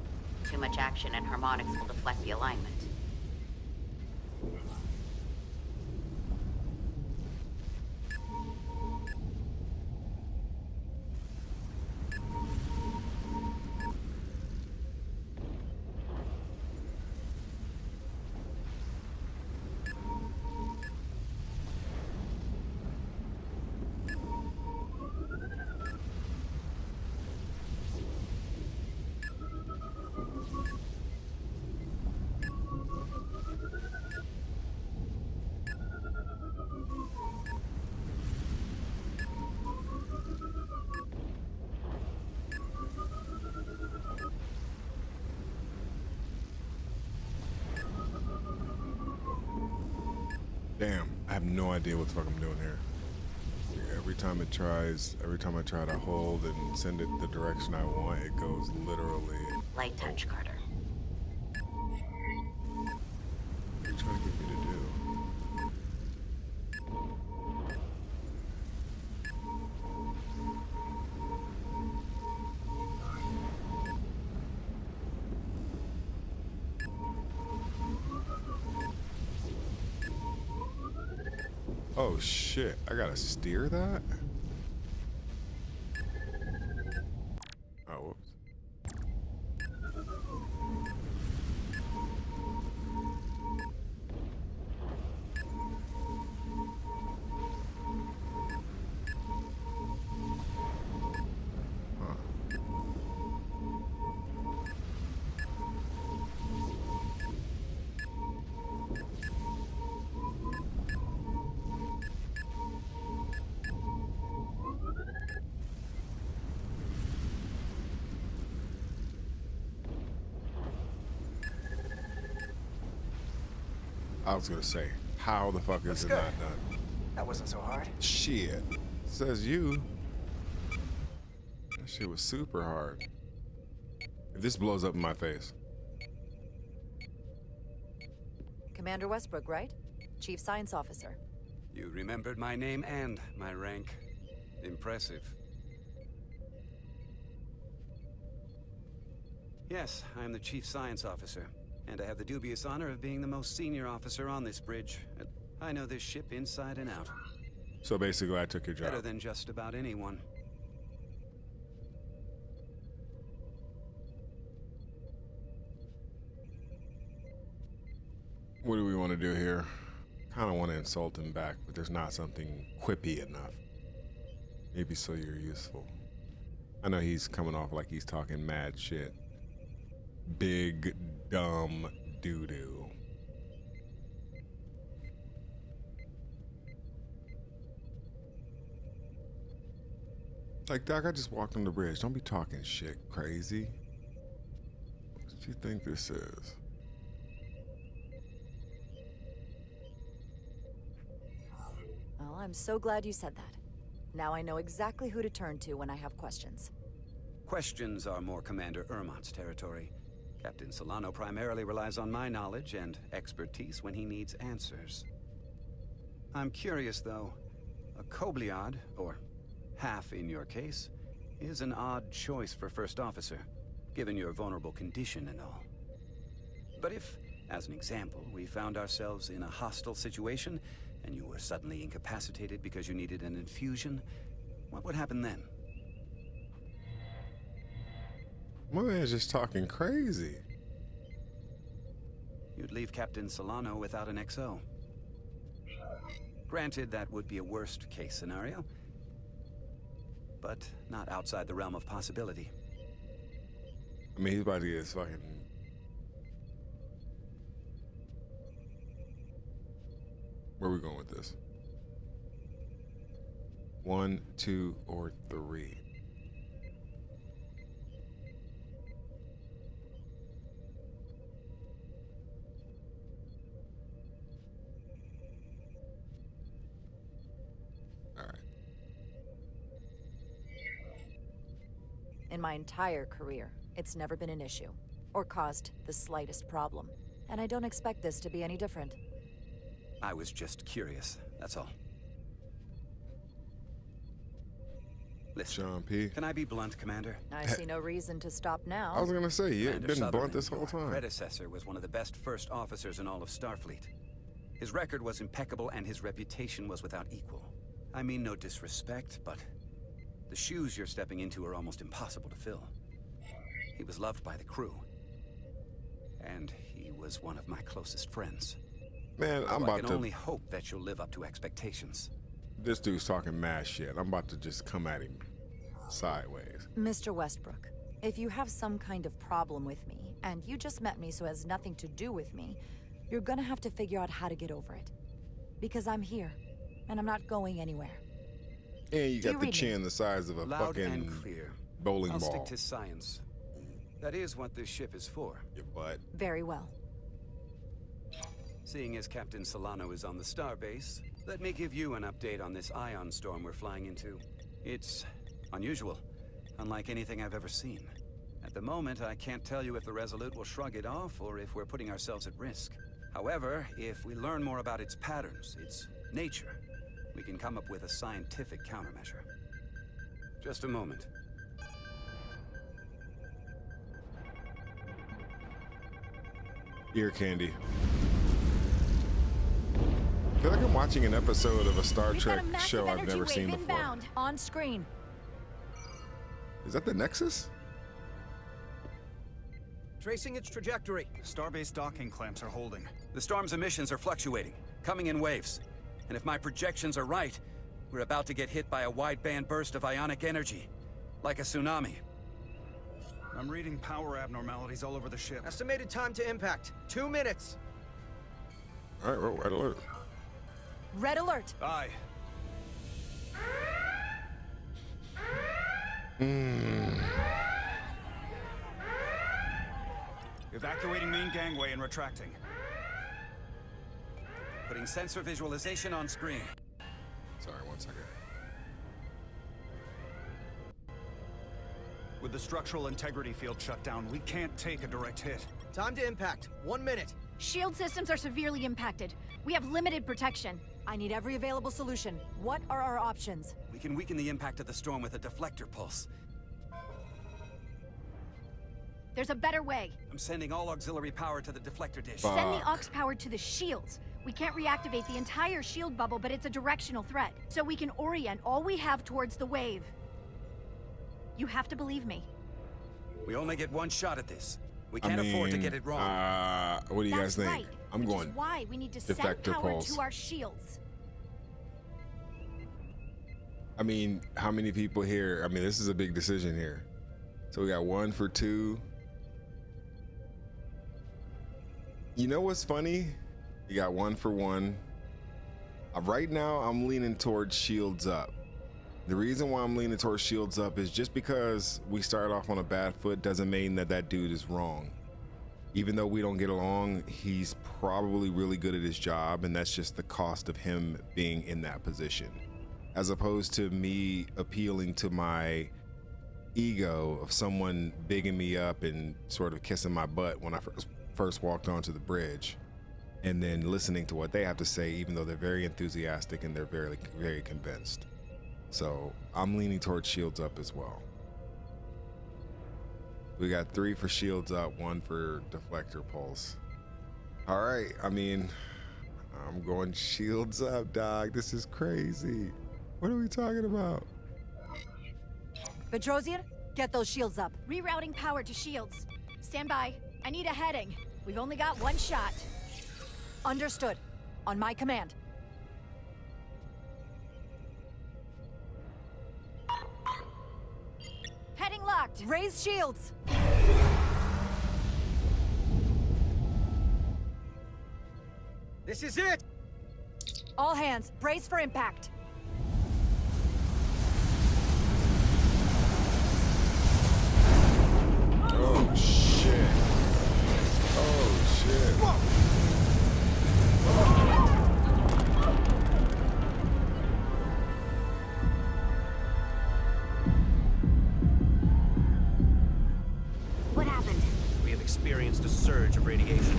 Too much action and harmonics will deflect the alignment. Damn, I have no idea what the fuck I'm doing here. Every time I try to hold and send it the direction I want, it goes literally. Light touch, Carter. What are you trying to get me to do? Oh shit, I gotta steer that? Oh, whoops. Huh. I was gonna say, how the fuck is it not done? That wasn't so hard. Shit. Says you. That shit was super hard. If this blows up in my face. Commander Westbrook, right? Chief Science Officer. You remembered my name and my rank. Impressive. Yes, I am the Chief Science Officer, and I have the dubious honor of being the most senior officer on this bridge. I know this ship inside and out. So basically, I took your job. Better than just about anyone. What do we want to do here? Kind of want to insult him back, but there's not something quippy enough. Maybe so you're useful. I know he's coming off like he's talking mad shit. Big, dumb doo-doo. Like, Doc, I just walked on the bridge. Don't be talking shit, crazy. What do you think this is? Well, I'm so glad you said that. Now I know exactly who to turn to when I have questions. Questions are more Commander Ermont's territory. Captain Solano primarily relies on my knowledge and expertise when he needs answers. I'm curious, though. A Kobliad, or half in your case, is an odd choice for First Officer, given your vulnerable condition and all. But if, as an example, we found ourselves in a hostile situation, and you were suddenly incapacitated because you needed an infusion, what would happen then? My man's just talking crazy. You'd leave Captain Solano without an XO. Granted, that would be a worst-case scenario, but not outside the realm of possibility. I mean, he's about to get his fucking... Where are we going with this? 1, 2, or 3? In my entire career, it's never been an issue, or caused the slightest problem. And I don't expect this to be any different. I was just curious, that's all. Listen, John P. Can I be blunt, Commander? I see no reason to stop now. I was gonna say, you've Commander been Sutherland, blunt this whole your time. predecessor was one of the best first officers in all of Starfleet. His record was impeccable and his reputation was without equal. I mean no disrespect, but the shoes you're stepping into are almost impossible to fill. He was loved by the crew. And he was one of my closest friends. Man, I'm I about can to... only hope that you'll live up to expectations. This dude's talking mad shit. I'm about to just come at him sideways. Mr. Westbrook, if you have some kind of problem with me, and you just met me so it has nothing to do with me, you're gonna have to figure out how to get over it. Because I'm here, and I'm not going anywhere. And you got the chin the size of a Loud fucking and clear. bowling I'll ball. stick to science. That is what this ship is for. Your butt. Very well. Seeing as Captain Solano is on the starbase, let me give you an update on this ion storm we're flying into. It's unusual, unlike anything I've ever seen. At the moment, I can't tell you if the Resolute will shrug it off or if we're putting ourselves at risk. However, if we learn more about its patterns, its nature, we can come up with a scientific countermeasure. Just a moment. Ear candy. I feel like I'm watching an episode of a Star Trek show I've never seen before. Inbound, on screen. Is that the Nexus? Tracing its trajectory. Starbase docking clamps are holding. The storm's emissions are fluctuating, coming in waves. And if my projections are right, we're about to get hit by a wideband burst of ionic energy, like a tsunami. I'm reading power abnormalities all over the ship. Estimated time to impact, 2 minutes. All right, well, red alert. Red alert. Aye. Evacuating main gangway and retracting. Putting sensor visualization on screen. Sorry, 1 second. With the structural integrity field shut down, we can't take a direct hit. Time to impact, 1 minute. Shield systems are severely impacted. We have limited protection. I need every available solution. What are our options? We can weaken the impact of the storm with a deflector pulse. There's a better way. I'm sending all auxiliary power to the deflector dish. Fuck. Send the aux power to the shields. We can't reactivate the entire shield bubble, but it's a directional threat. So we can orient all we have towards the wave. You have to believe me. We only get one shot at this. We can't afford to get it wrong. What do you guys think? Right. I'm Which going is why we need to send defector power pulse. to our shields. I mean, how many people here? I mean, this is a big decision here. So we got 1 for 2. You know what's funny? You got 1 for 1. Right now, I'm leaning towards shields up. The reason why I'm leaning towards shields up is just because we started off on a bad foot doesn't mean that that dude is wrong. Even though we don't get along, he's probably really good at his job, and that's just the cost of him being in that position. As opposed to me appealing to my ego of someone bigging me up and sort of kissing my butt when I first walked onto the bridge, and then listening to what they have to say, even though they're very enthusiastic and they're very, very convinced. So I'm leaning towards shields up as well. We got 3 for shields up, 1 for deflector pulse. All right, I mean, I'm going shields up, dog. This is crazy. What are we talking about? Bedrosian, get those shields up. Rerouting power to shields. Stand by. I need a heading. We've only got 1 shot. Understood. On my command. Heading locked. Raise shields. This is it! All hands, brace for impact. Oh shit. Oh shit. What happened? We have experienced a surge of radiation.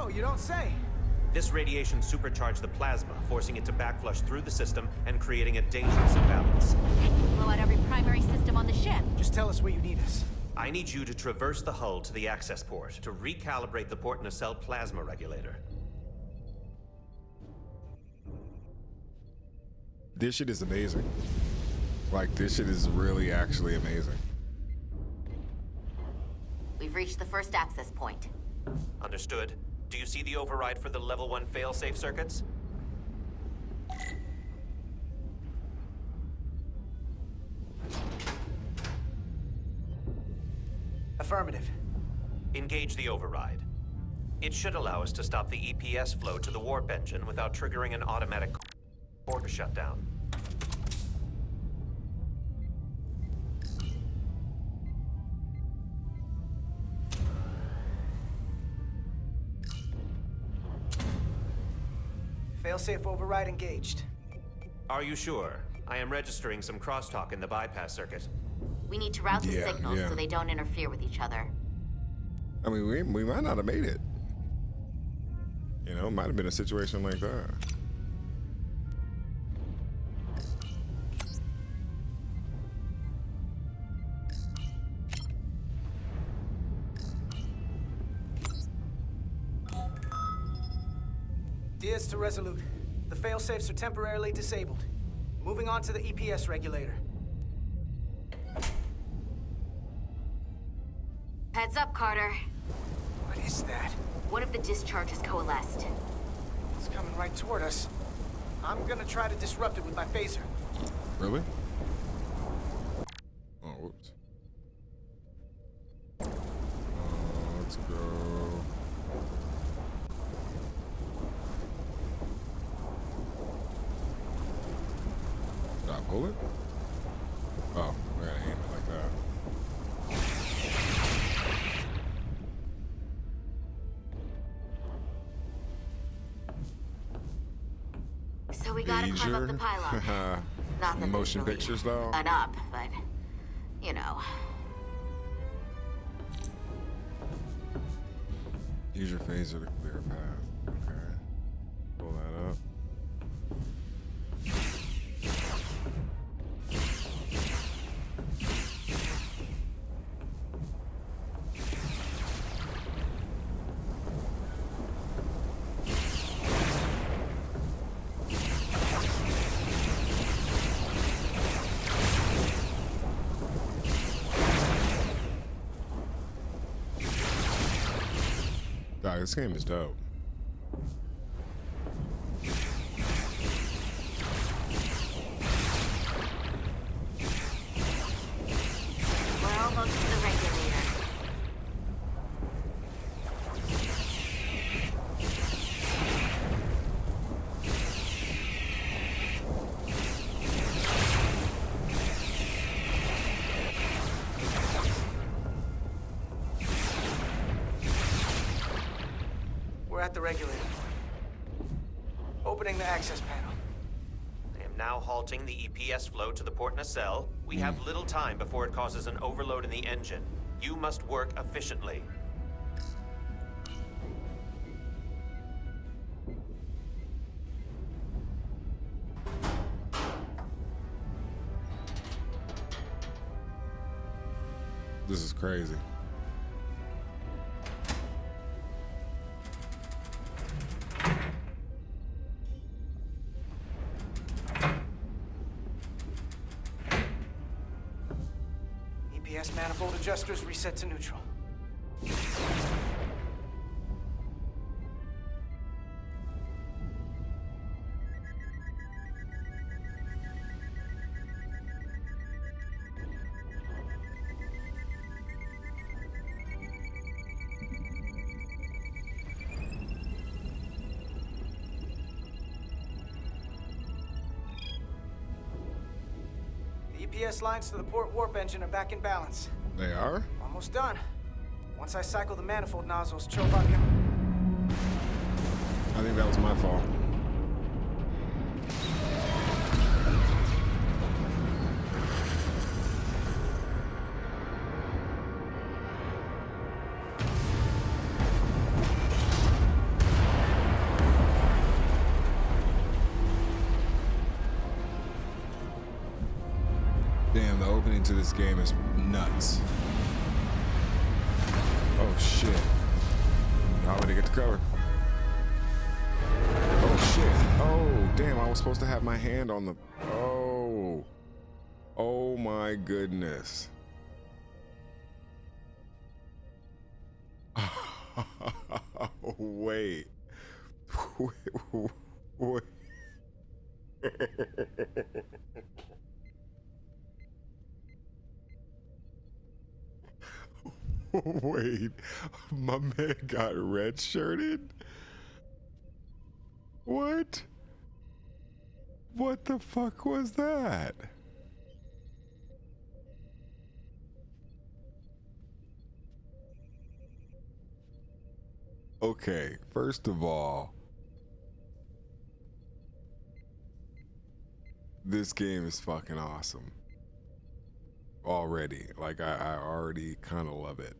Oh, you don't say. This radiation supercharged the plasma, forcing it to backflush through the system and creating a dangerous imbalance. Blow out every primary system on the ship. Just tell us where you need us. I need you to traverse the hull to the access port to recalibrate the port nacelle plasma regulator. This shit is amazing. Like, this shit is really actually amazing. We've reached the first access point. Understood. Do you see the override for the level 1 failsafe circuits? Affirmative. Engage the override. It should allow us to stop the EPS flow to the warp engine without triggering an automatic core shutdown. Failsafe override engaged. Are you sure? I am registering some crosstalk in the bypass circuit. We need to route the signals yeah. so they don't interfere with each other. I mean, we might not have made it. You know, it might have been a situation like that. Diaz to Resolute. The failsafes are temporarily disabled. Moving on to the EPS regulator. Heads up, Carter. What is that? One of the discharges coalesced. It's coming right toward us. I'm gonna try to disrupt it with my phaser. Really? Oh, whoops. Let's go. Did I pull it? Oh, I gotta aim it like that. So we gotta climb up the pylon. Not that Motion there's pictures, though? an up, but, you know. Use your phaser to clear a path. Okay. Pull that up. Dog, this game is dope. We're almost to the regulator. at the regulator. Opening the access panel. I am now halting the EPS flow to the port nacelle. We have little time before it causes an overload in the engine. You must work efficiently. This is crazy. EPS manifold adjusters reset to neutral. EPS lines to the port warp engine are back in balance. They are? Almost done. Once I cycle the manifold nozzles, chill volume. I think that was my fault. Damn, the opening to this game is nuts. Oh shit. How would I get to cover? Oh shit. Oh, damn, I was supposed to have my hand on the... Oh. Oh my goodness. Wait. Wait. Wait, my man got red-shirted? What? What the fuck was that? Okay, first of all, this game is fucking awesome. Already, like I already kind of love it.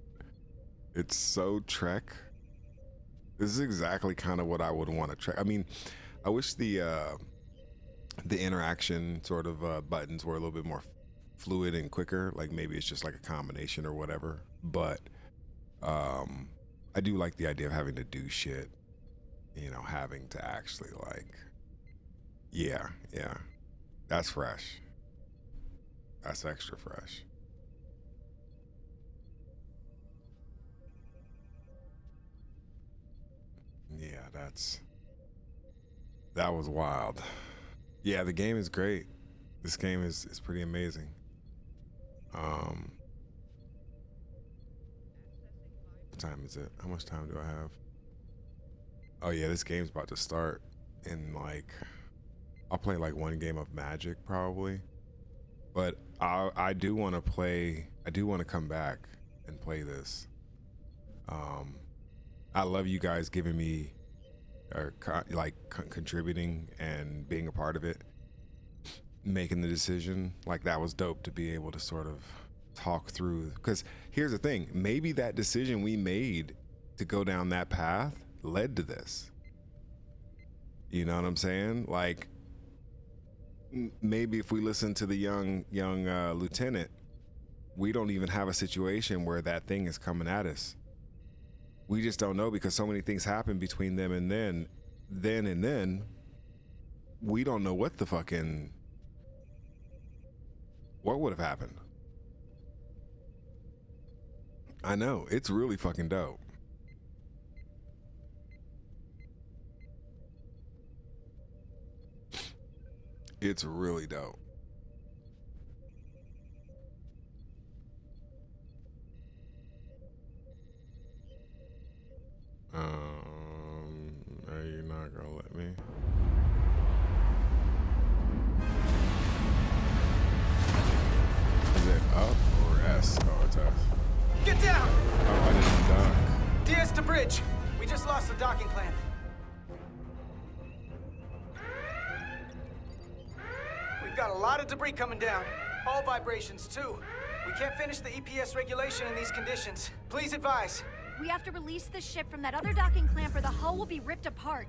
It's so Trek. This is exactly kind of what I would want to Trek. I mean, I wish the interaction sort of buttons were a little bit more fluid and quicker. Like maybe it's just like a combination or whatever. But I do like the idea of having to do shit. You know, having to actually like, yeah, that's fresh. That's extra fresh. Yeah, that was wild. Yeah, the game is great. This game is pretty amazing. What time is it? How much time do I have? Oh yeah, this game's about to start in like, I'll play like one game of Magic probably. But I do want to play, I do want to come back and play this. I love you guys giving me, or contributing and being a part of it, making the decision. Like that was dope to be able to sort of talk through. Because here's the thing, maybe that decision we made to go down that path led to this. You know what I'm saying? Like, maybe if we listen to the young lieutenant, we don't even have a situation where that thing is coming at us. We just don't know because so many things happen between them and then we don't know what the fucking, what would have happened. I know, it's really fucking dope. It's really dope. Are you not gonna let me? Is it up or S? Oh, it's S. Get down! Oh, I didn't duck. DS to bridge. We just lost the docking clamp. We've got a lot of debris coming down. All vibrations, too. We can't finish the EPS regulation in these conditions. Please advise. We have to release the ship from that other docking clamp or the hull will be ripped apart.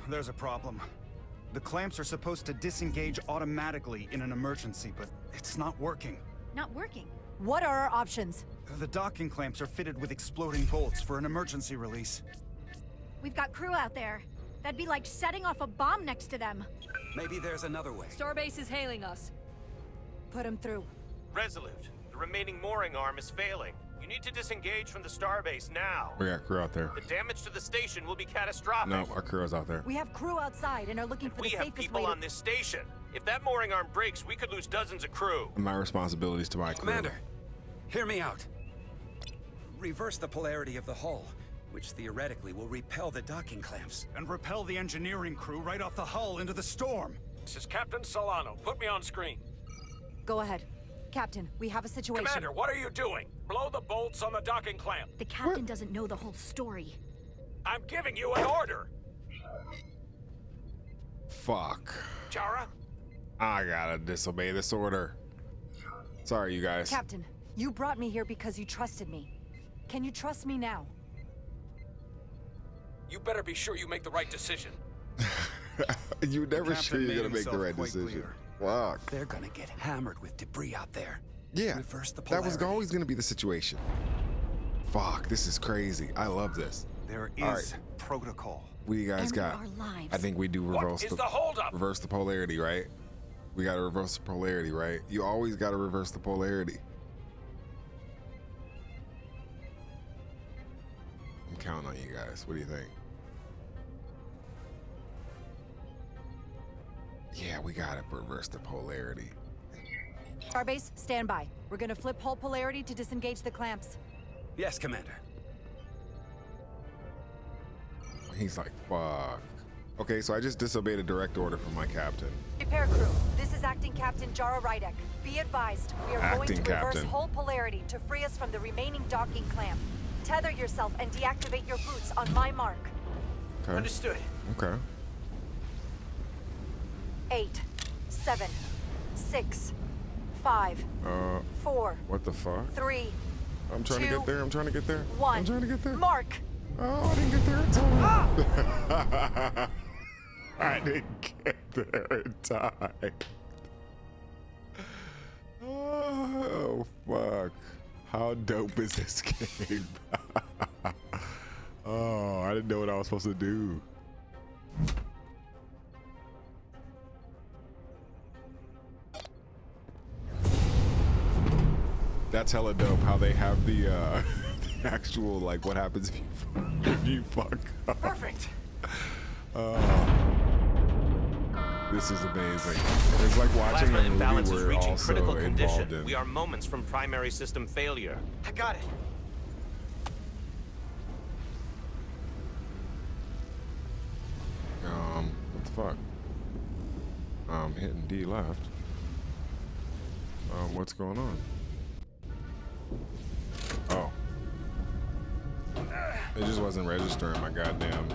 There's a problem. The clamps are supposed to disengage automatically in an emergency, but it's not working. Not working. What are our options? The docking clamps are fitted with exploding bolts for an emergency release. We've got crew out there. That'd be like setting off a bomb next to them. Maybe there's another way. Starbase is hailing us. Put him through. Resolute, the remaining mooring arm is failing. You need to disengage from the starbase now. We got crew out there. The damage to the station will be catastrophic. No, our crew is out there. We have crew outside and are looking for the We have safest people way to... on this station. If that mooring arm breaks, we could lose dozens of crew. My responsibilities to my crew. Commander, hear me out. Reverse the polarity of the hull, which theoretically will repel the docking clamps. And repel the engineering crew right off the hull into the storm. This is Captain Solano. Put me on screen. Go ahead. Captain, we have a situation. Commander, what are you doing? Blow the bolts on the docking clamp. The captain doesn't know the whole story. I'm giving you an order. Fuck. Chara? I gotta disobey this order. Sorry, you guys. Captain, you brought me here because you trusted me. Can you trust me now? You better be sure you make the right decision. You never Captain sure you're made gonna make the himself right quite decision. clear. Fuck. They're gonna get hammered with debris out there. Yeah, Reverse the that was polarity. always gonna be the situation. Fuck, this is crazy. I love this. There is All right. protocol. What do you guys And got? our lives. I think we do What reverse is the holdup? reverse the polarity, right? We gotta reverse the polarity, right? You always gotta reverse the polarity. I'm counting on you guys. What do you think? Yeah, we gotta reverse the polarity. Starbase, stand by. We're gonna flip hull polarity to disengage the clamps. Yes, Commander. He's like, fuck. Okay, so I just disobeyed a direct order from my captain. Repair crew, this is Acting Captain Jara Rydek. Be advised, we are going Acting to reverse Captain. hull polarity to free us from the remaining docking clamp. Tether yourself and deactivate your boots on my mark. Okay. Understood. Okay. 8, 7, 6, 5, 4, What the fuck? 3, I'm trying to 2, get there. I'm trying to get there. 1. I'm trying to get there. Mark! Oh, I didn't get there in time. I didn't get there in time. Oh, fuck. How dope is this game? Oh, I didn't know what I was supposed to do. That's hella dope how they have the the actual, like, what happens if you fuck up. Perfect. This is amazing. It's like watching Plasma a movie imbalance is where reaching also critical involved condition. in. We are moments from primary system failure. I got it. What the fuck? Hitting D left. What's going on? Oh. It just wasn't registering my goddamn.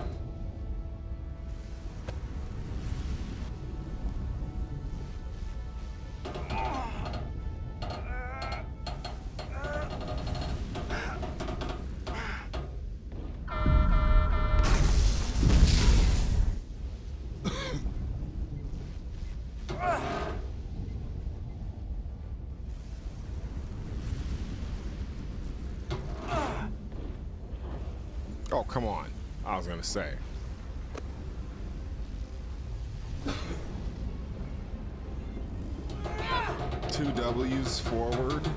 Oh, come on. I was gonna say. Two W's forward.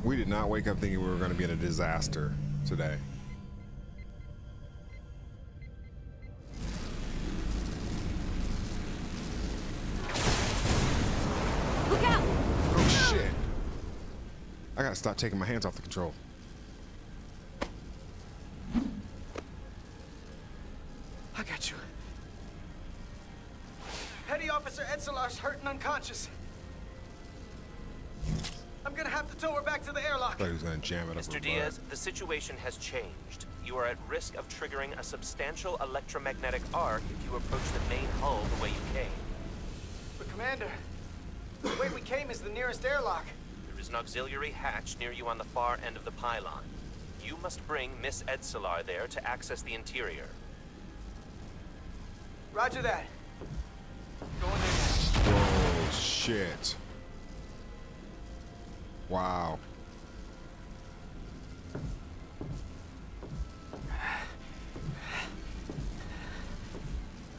We did not wake up thinking we were going to be in a disaster today. Look out! Oh shit. I gotta stop taking my hands off the control. I got you. Petty Officer Edsolar's hurt and unconscious. I'm gonna have have to tow her back to the airlock. Thought he was gonna jam it up Mr. her Diaz, butt. the situation has changed. You are at risk of triggering a substantial electromagnetic arc if you approach the main hull the way you came. But Commander, the way we came is the nearest airlock. There is an auxiliary hatch near you on the far end of the pylon. You must bring Miss Edsolar there to access the interior. Roger that. Going there now. Oh shit. Wow.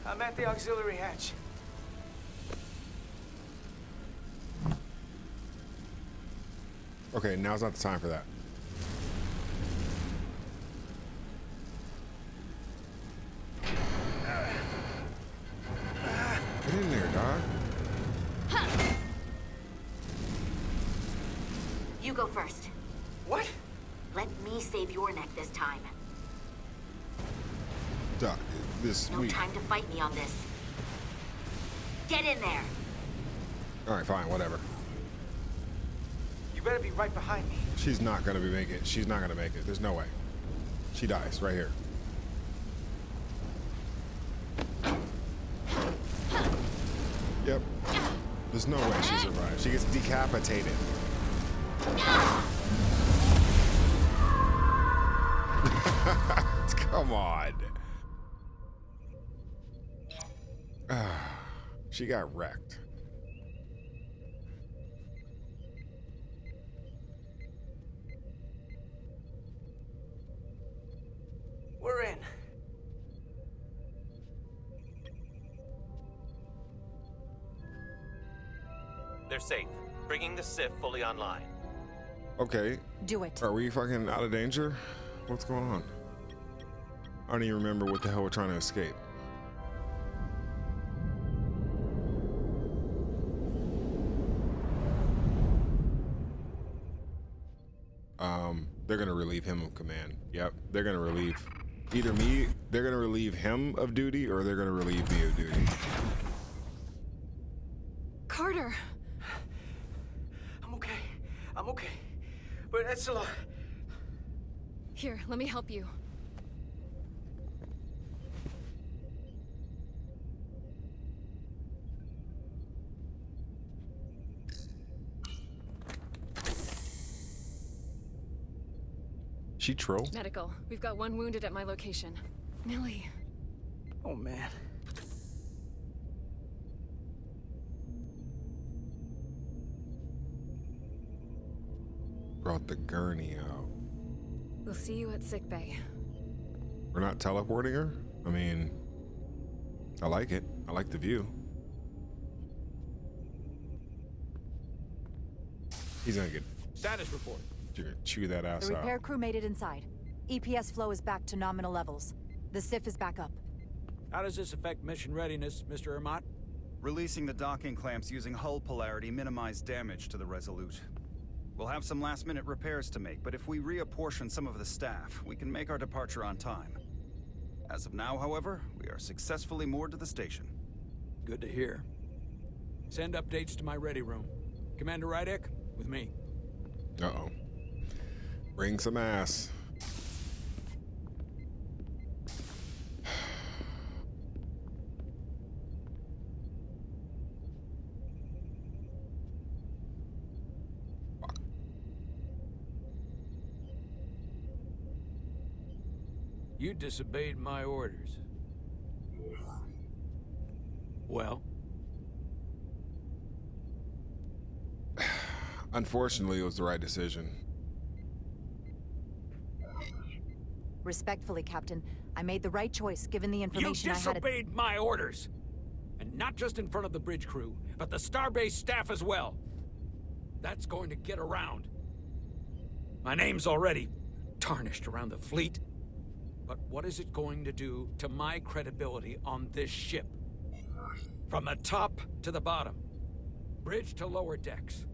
I'm at the auxiliary hatch. Okay, now's not the time for that. Get in there, dog. You go first. What? Let me save your neck this time. Duck, this No week. time to fight me on this. Get in there. All right, fine, whatever. You better be right behind me. She's not gonna make it. She's not gonna make it. There's no way. She dies right here. Yep. There's no way she survives. She gets decapitated. Come on. She got wrecked. We're in. They're safe, bringing the SIF fully online. Okay. Do it. Are we fucking out of danger? What's going on? I don't even remember what the hell we're trying to escape. They're gonna relieve him of command. Yep, they're gonna relieve either me. They're gonna relieve him of duty, or they're gonna relieve me of duty. Carter! I'm okay. I'm okay. But Edsolar... Here, let me help you. She troll? Medical. We've got one wounded at my location. Millie. Oh, man. Brought the gurney out. We'll see you at sickbay. We're not teleporting her? I mean, I like it. I like the view. He's gonna get... Status report. You're gonna chew that ass The out. repair crew made it inside. EPS flow is back to nominal levels. The SIF is back up. How does this affect mission readiness, Mr. Ermont? Releasing the docking clamps using hull polarity minimized damage to the Resolute. We'll have some last-minute repairs to make, but if we reapportion some of the staff, we can make our departure on time. As of now, however, we are successfully moored to the station. Good to hear. Send updates to my ready room. Commander Rydek, with me. Uh-oh. Bring some ass. Fuck. You disobeyed my orders. Well? Unfortunately, it was the right decision. Respectfully, Captain, I made the right choice given the You information I had. disobeyed my orders! And not just in front of the bridge crew, but the Starbase staff as well. That's going to get around. My name's already tarnished around the fleet. But what is it going to do to my credibility on this ship? From the top to the bottom. Bridge to lower decks.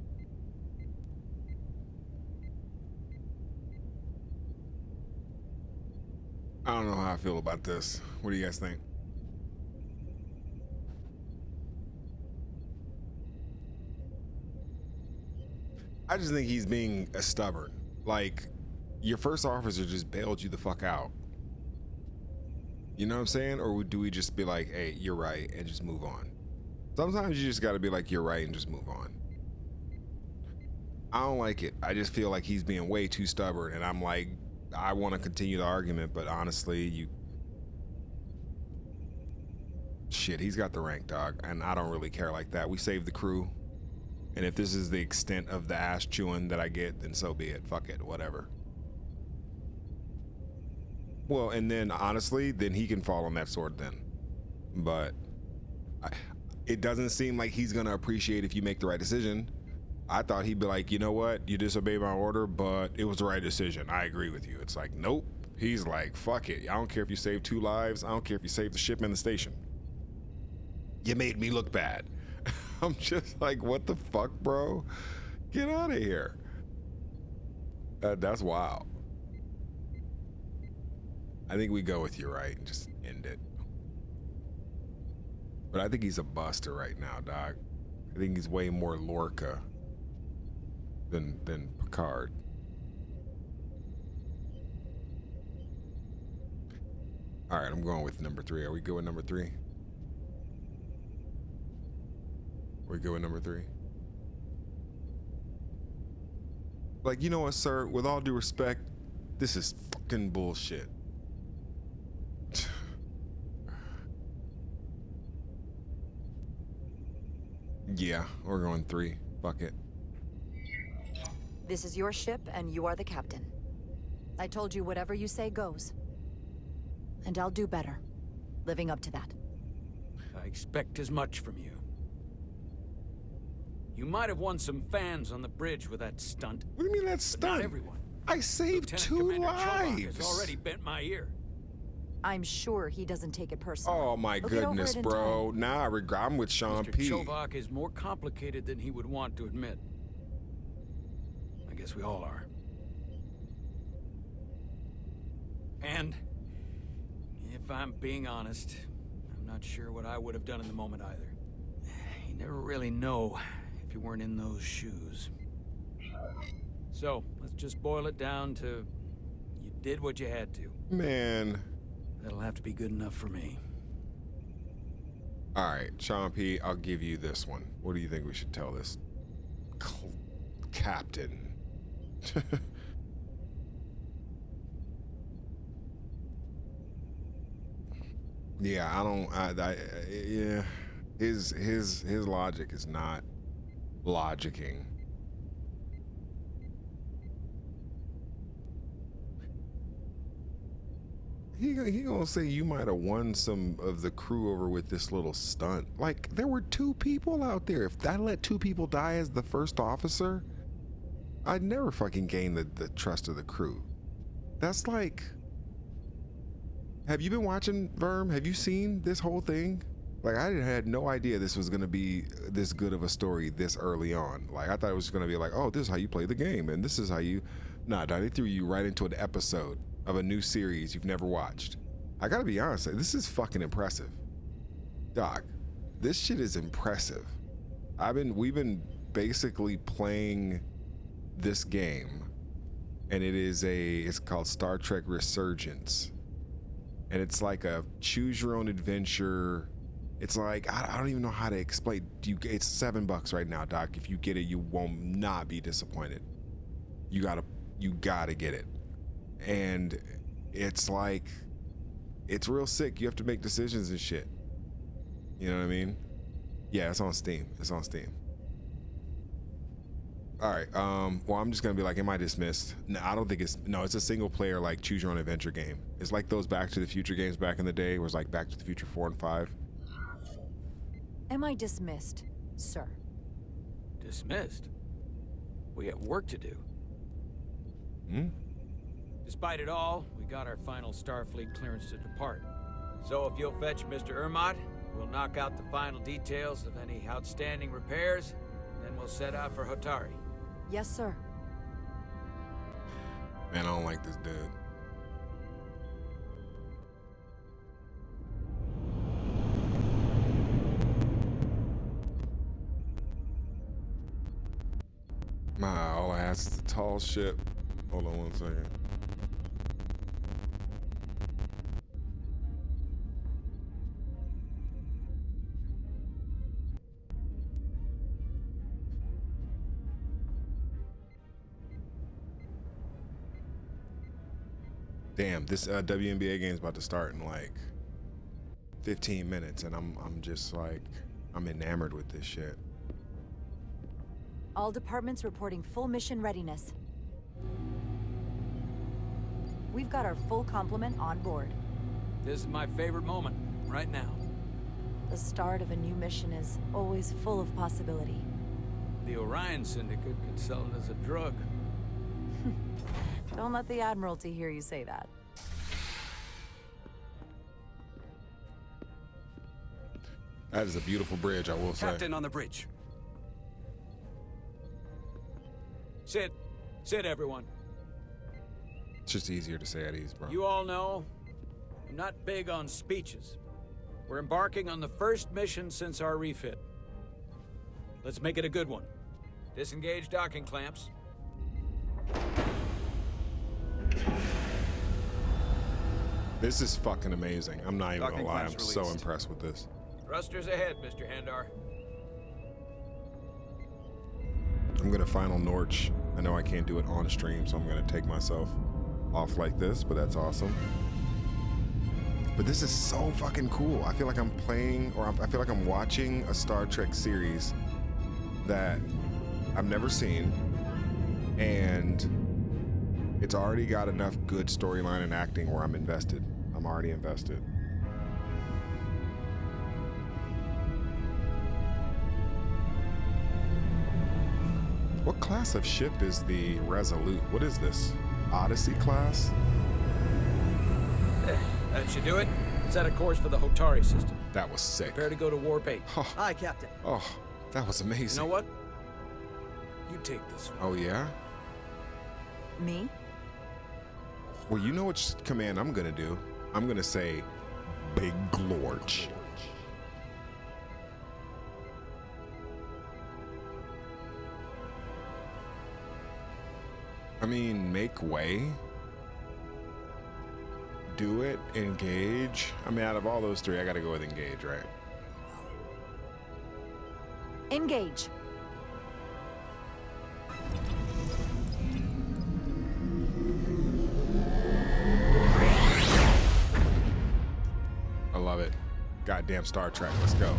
I don't know how I feel about this. What do you guys think? I just think he's being stubborn. Like, your first officer just bailed you the fuck out. You know what I'm saying? Or do we just be like, hey, you're right, and just move on? Sometimes you just gotta be like, you're right, and just move on. I don't like it. I just feel like he's being way too stubborn, and I'm like, I want to continue the argument, but honestly, shit, he's got the rank, dog, and I don't really care like that. We saved the crew, and if this is the extent of the ass chewing that I get, then so be it. Fuck it, whatever. Well, and then honestly, then he can fall on that sword then. But it doesn't seem like he's gonna appreciate if you make the right decision. I thought he'd be like, you know what, you disobeyed my order, but it was the right decision. I agree with you. It's like, nope. He's like, fuck it. I don't care if you saved 2 lives. I don't care if you saved the ship and the station. You made me look bad. I'm just like, what the fuck, bro? Get out of here. That's wild. I think we go with you, right, and just end it. But I think he's a buster right now, dog. I think he's way more Lorca than Picard. All right, I'm going with number 3. Are we good with number 3? We good with number 3? Like, you know what, sir? With all due respect, this is fucking bullshit. Yeah, we're going 3. Fuck it. This is your ship, and you are the captain. I told you whatever you say goes. And I'll do better, living up to that. I expect as much from you. You might have won some fans on the bridge with that stunt. What do you mean that stunt? Not everyone. I saved Lieutenant 2 Commander Chobot lives. has already bent my ear. I'm sure he doesn't take it personally. Oh my He'll get over goodness, it in bro. time. Nah, I'm with Sean Mr. P. Chobot is more complicated than he would want to admit. I guess we all are. And if I'm being honest, I'm not sure what I would have done in the moment either. You never really know if you weren't in those shoes. So, let's just boil it down to you did what you had to. Man. That'll have to be good enough for me. All right, Sean P., I'll give you this one. What do you think we should tell this captain? Yeah, yeah, his logic is not logicking. He gonna say you might have won some of the crew over with this little stunt. Like, there were 2 people out there. If I let 2 people die as the first officer, I'd never fucking gain the trust of the crew. That's like... Have you been watching, Verm? Have you seen this whole thing? Like, I had no idea this was gonna be this good of a story this early on. Like, I thought it was gonna be like, oh, this is how you play the game, and this is how you... Nah, they threw you right into an episode of a new series you've never watched. I gotta be honest, this is fucking impressive. Dog, this shit is impressive. We've been basically playing this game, and it's called Star Trek Resurgence. And it's like a choose your own adventure. It's like, I don't even know how to explain. It's $7 right now, Doc. If you get it, you won't not be disappointed. You gotta get it. And it's like, it's real sick. You have to make decisions and shit. You know what I mean? Yeah, it's on Steam. All right, well, I'm just gonna be like, am I dismissed? No, I don't think it's a single player, like, choose your own adventure game. It's like those Back to the Future games back in the day, where it's like Back to the Future 4 and 5. Am I dismissed, sir? Dismissed? We have work to do. Despite it all, we got our final Starfleet clearance to depart. So if you'll fetch Mr. Ermont, we'll knock out the final details of any outstanding repairs, and then we'll set out for Hotari. Yes, sir. Man, I don't like this dude. All I ask is the tall ship. Hold on 1 second. Damn, this WNBA game's about to start in like 15 minutes, and I'm just like, I'm enamored with this shit. All departments reporting full mission readiness. We've got our full complement on board. This is my favorite moment, right now. The start of a new mission is always full of possibility. The Orion Syndicate could sell it as a drug. Don't let the Admiralty hear you say that. That is a beautiful bridge, I will say. Captain on the bridge. Sit. Sit, everyone. It's just easier to say at ease, bro. You all know, I'm not big on speeches. We're embarking on the first mission since our refit. Let's make it a good one. Disengage docking clamps. This is fucking amazing. I'm not even Docking gonna lie, I'm clamps so released. impressed with this. Thrusters ahead, Mr. Handar. I'm gonna final Norch. I know I can't do it on stream, so I'm gonna take myself off like this, but that's awesome. But this is so fucking cool. I feel like I'm playing, or I feel like I'm watching a Star Trek series that I've never seen, and it's already got enough good storyline and acting where I'm invested. I'm already invested. What class of ship is the Resolute? What is this? Odyssey class? That should do it. Set a course for the Hotari system. That was sick. Prepare to go to Warp 8. Oh, Hi, Captain. oh, that was amazing. You know what? You take this one. Oh, yeah? Me? Well, you know which command I'm gonna do. I'm gonna say, Big Glorch. I mean, make way. Do it, engage. I mean, out of all those three, I gotta go with engage, right? Engage. I love it. Goddamn Star Trek, let's go.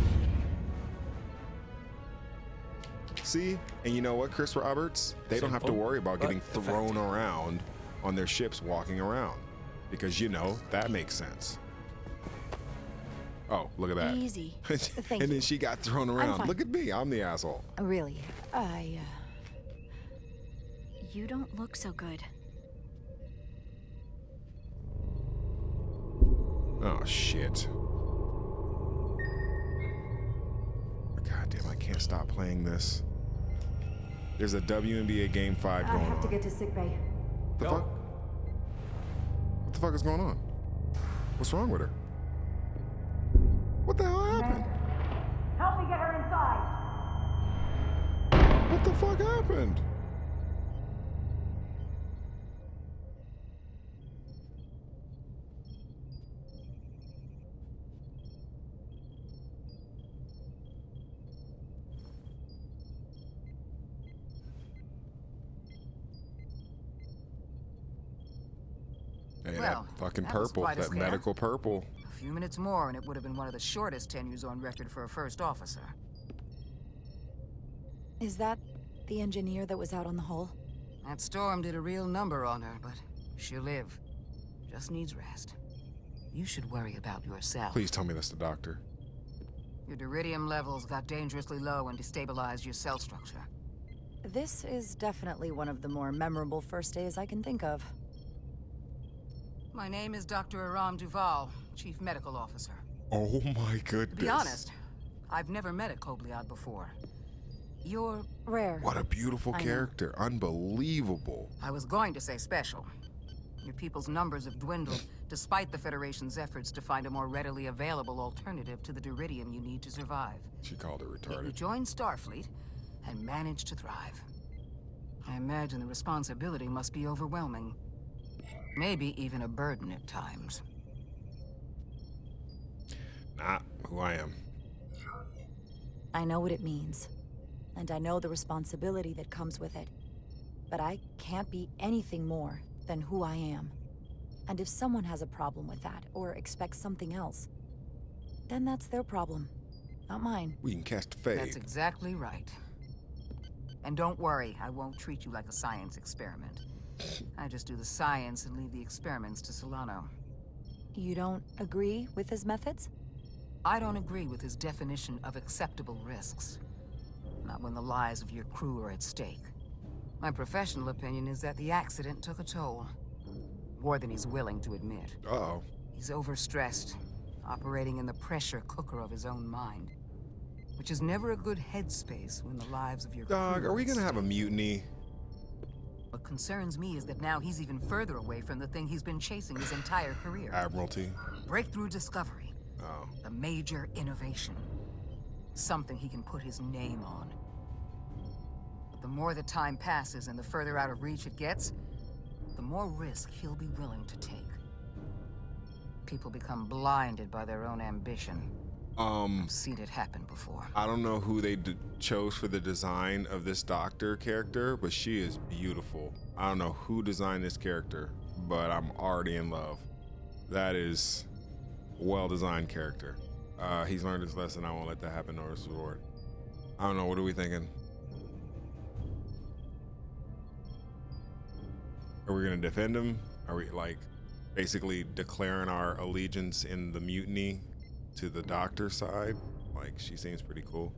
See, and you know what, Chris Roberts? They don't have to worry about getting thrown around on their ships walking around. Because, you know, that makes sense. Oh, look at that. Easy. Thank And then you. she got thrown I'm around. fine. Look at me, I'm the asshole. Really, You don't look so good. Oh, shit. God damn, I can't stop playing this. There's a WNBA Game 5 going on. get to sickbay. What the fuck? What the fuck is going on? What's wrong with her? What the hell happened? Help me get her inside. What the fuck happened? Hey, Well, that fucking that was purple, quite a that scare. medical purple. A few minutes more, and it would have been one of the shortest tenures on record for a first officer. Is that the engineer that was out on the hull? That storm did a real number on her, but she'll live. Just needs rest. You should worry about yourself. Please tell me that's the doctor. Your deridium levels got dangerously low and destabilized your cell structure. This is definitely one of the more memorable first days I can think of. My name is Dr. Aram Duval, Chief Medical Officer. Oh my goodness. To be honest, I've never met a Kobliad before. You're rare. What a beautiful I know. character. Unbelievable. I was going to say special. Your people's numbers have dwindled, despite the Federation's efforts to find a more readily available alternative to the deridium you need to survive. She called it Yet you retarded. joined Starfleet and managed to thrive. I imagine the responsibility must be overwhelming. Maybe even a burden at times. Not who I am. I know what it means, and I know the responsibility that comes with it. But I can't be anything more than who I am. And if someone has a problem with that, or expects something else, then that's their problem, not mine. We can cast a fade. That's exactly right. And don't worry, I won't treat you like a science experiment. I just do the science and leave the experiments to Solano. You don't agree with his methods? I don't agree with his definition of acceptable risks. Not when the lives of your crew are at stake. My professional opinion is that the accident took a toll. More than he's willing to admit. Uh-oh. He's overstressed, operating in the pressure cooker of his own mind. Which is never a good headspace when the lives of your crew Are we gonna have a mutiny? What concerns me is that now he's even further away from the thing he's been chasing his entire career. Admiralty. Breakthrough discovery. Oh. A major innovation. Something he can put his name on. But the more the time passes and the further out of reach it gets, the more risk he'll be willing to take. People become blinded by their own ambition. I've seen it happen before. I don't know who they chose for the design of this doctor character, but she is beautiful. I don't know who designed this character, but I'm already in love. That is a well-designed character. He's learned his lesson. I won't let that happen nor sword. I don't know. What are we thinking? Are we gonna defend him? Are we like basically declaring our allegiance in the mutiny to the doctor side? Like, she seems pretty cool.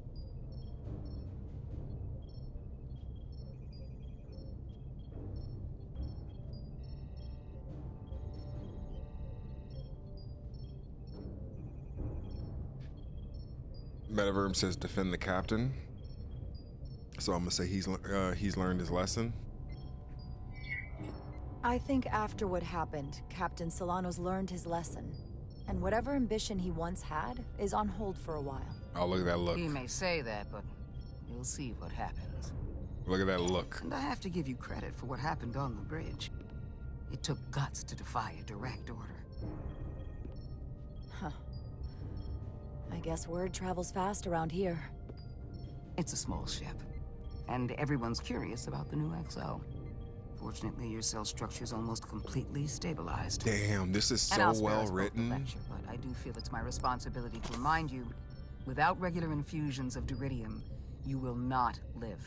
Metaverm says defend the captain. So I'm gonna say he's learned his lesson. I think after what happened, Captain Solano's learned his lesson. And whatever ambition he once had is on hold for a while. Oh, look at that look. He may say that, but we'll see what happens. Look at that look. And I have to give you credit for what happened on the bridge. It took guts to defy a direct order. Huh. I guess word travels fast around here. It's a small ship, and everyone's curious about the new XO. Fortunately, your cell structure's almost completely stabilized. Damn, this is And I'll so spare us well both the written. lecture, but I do feel it's my responsibility to remind you, without regular infusions of Duridium, you will not live.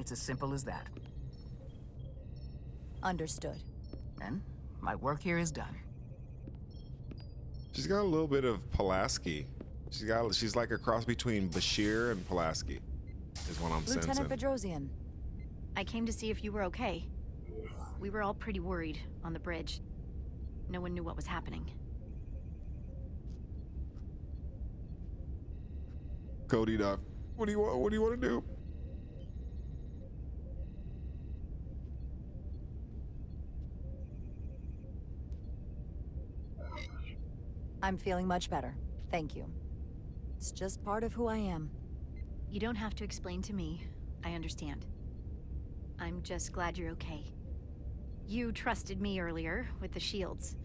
It's as simple as that. Understood. Then, my work here is done. She's got a little bit of Pulaski. She's like a cross between Bashir and Pulaski, is what I'm sensing. Lieutenant Bedrosian. I came to see if you were okay. We were all pretty worried on the bridge. No one knew what was happening. Cody Duff, what do you want? What do you want to do? I'm feeling much better. Thank you. It's just part of who I am. You don't have to explain to me. I understand. I'm just glad you're okay. You trusted me earlier with the shields,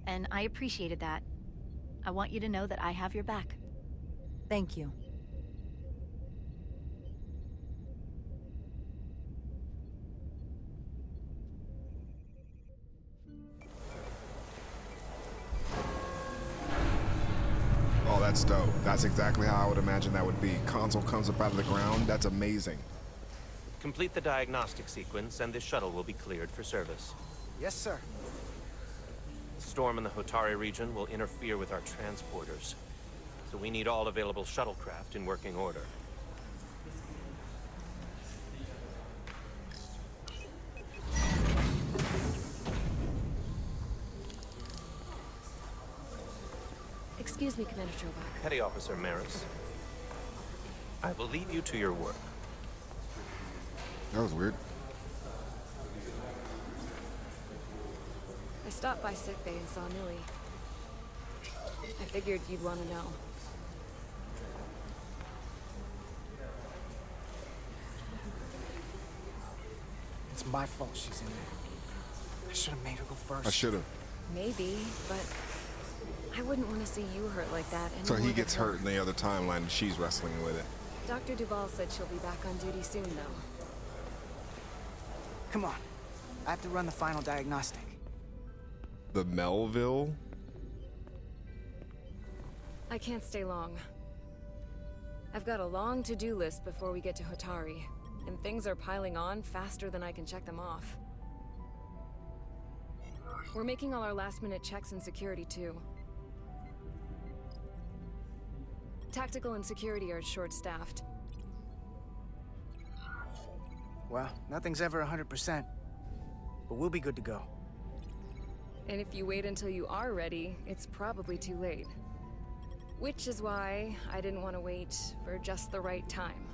and I appreciated that. I want you to know that I have your back. Thank you. Oh, that's dope. That's exactly how I would imagine that would be. Console comes up out of the ground. That's amazing. Complete the diagnostic sequence, and this shuttle will be cleared for service. Yes, sir. The storm in the Hotari region will interfere with our transporters, so we need all available shuttlecraft in working order. Excuse me, Commander Trobach. Petty Officer Maris, I will leave you to your work. That was weird. I stopped by sickbay and saw Millie. I figured you'd want to know. It's my fault she's in there. I should have made her go first. I should have. Maybe, but I wouldn't want to see you hurt like that. So he more gets than her. hurt in the other timeline and she's wrestling with it. Dr. Duval said she'll be back on duty soon, though. Come on. I have to run the final diagnostic. The Melville? I can't stay long. I've got a long to-do list before we get to Hotari, and things are piling on faster than I can check them off. We're making all our last-minute checks and security, too. Tactical and security are short-staffed. Well, nothing's ever 100%, but we'll be good to go. And if you wait until you are ready, it's probably too late. Which is why I didn't want to wait for just the right time.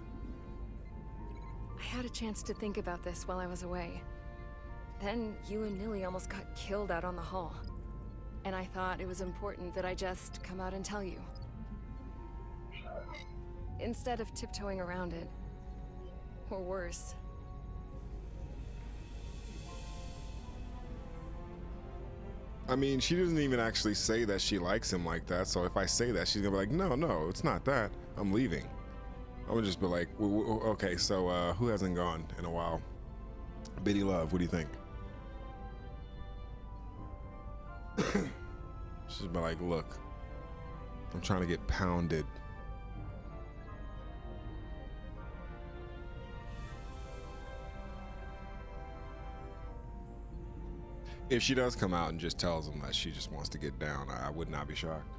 I had a chance to think about this while I was away. Then you and Nilly almost got killed out on the hall. And I thought it was important that I just come out and tell you. Instead of tiptoeing around it. Or worse. I mean, she doesn't even actually say that she likes him like that. So if I say that, she's gonna be like, no, it's not that. I'm leaving. I would just be like, okay, so who hasn't gone in a while? Biddy Love, what do you think? She's been like, look, I'm trying to get pounded. If she does come out and just tells him that she just wants to get down, I would not be shocked.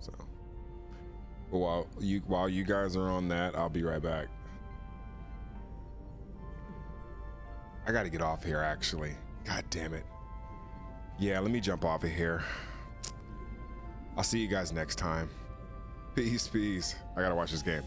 So, but while you guys are on that, I'll be right back. I gotta get off here, actually. God damn it. Yeah, let me jump off of here. I'll see you guys next time. Peace. I gotta watch this game.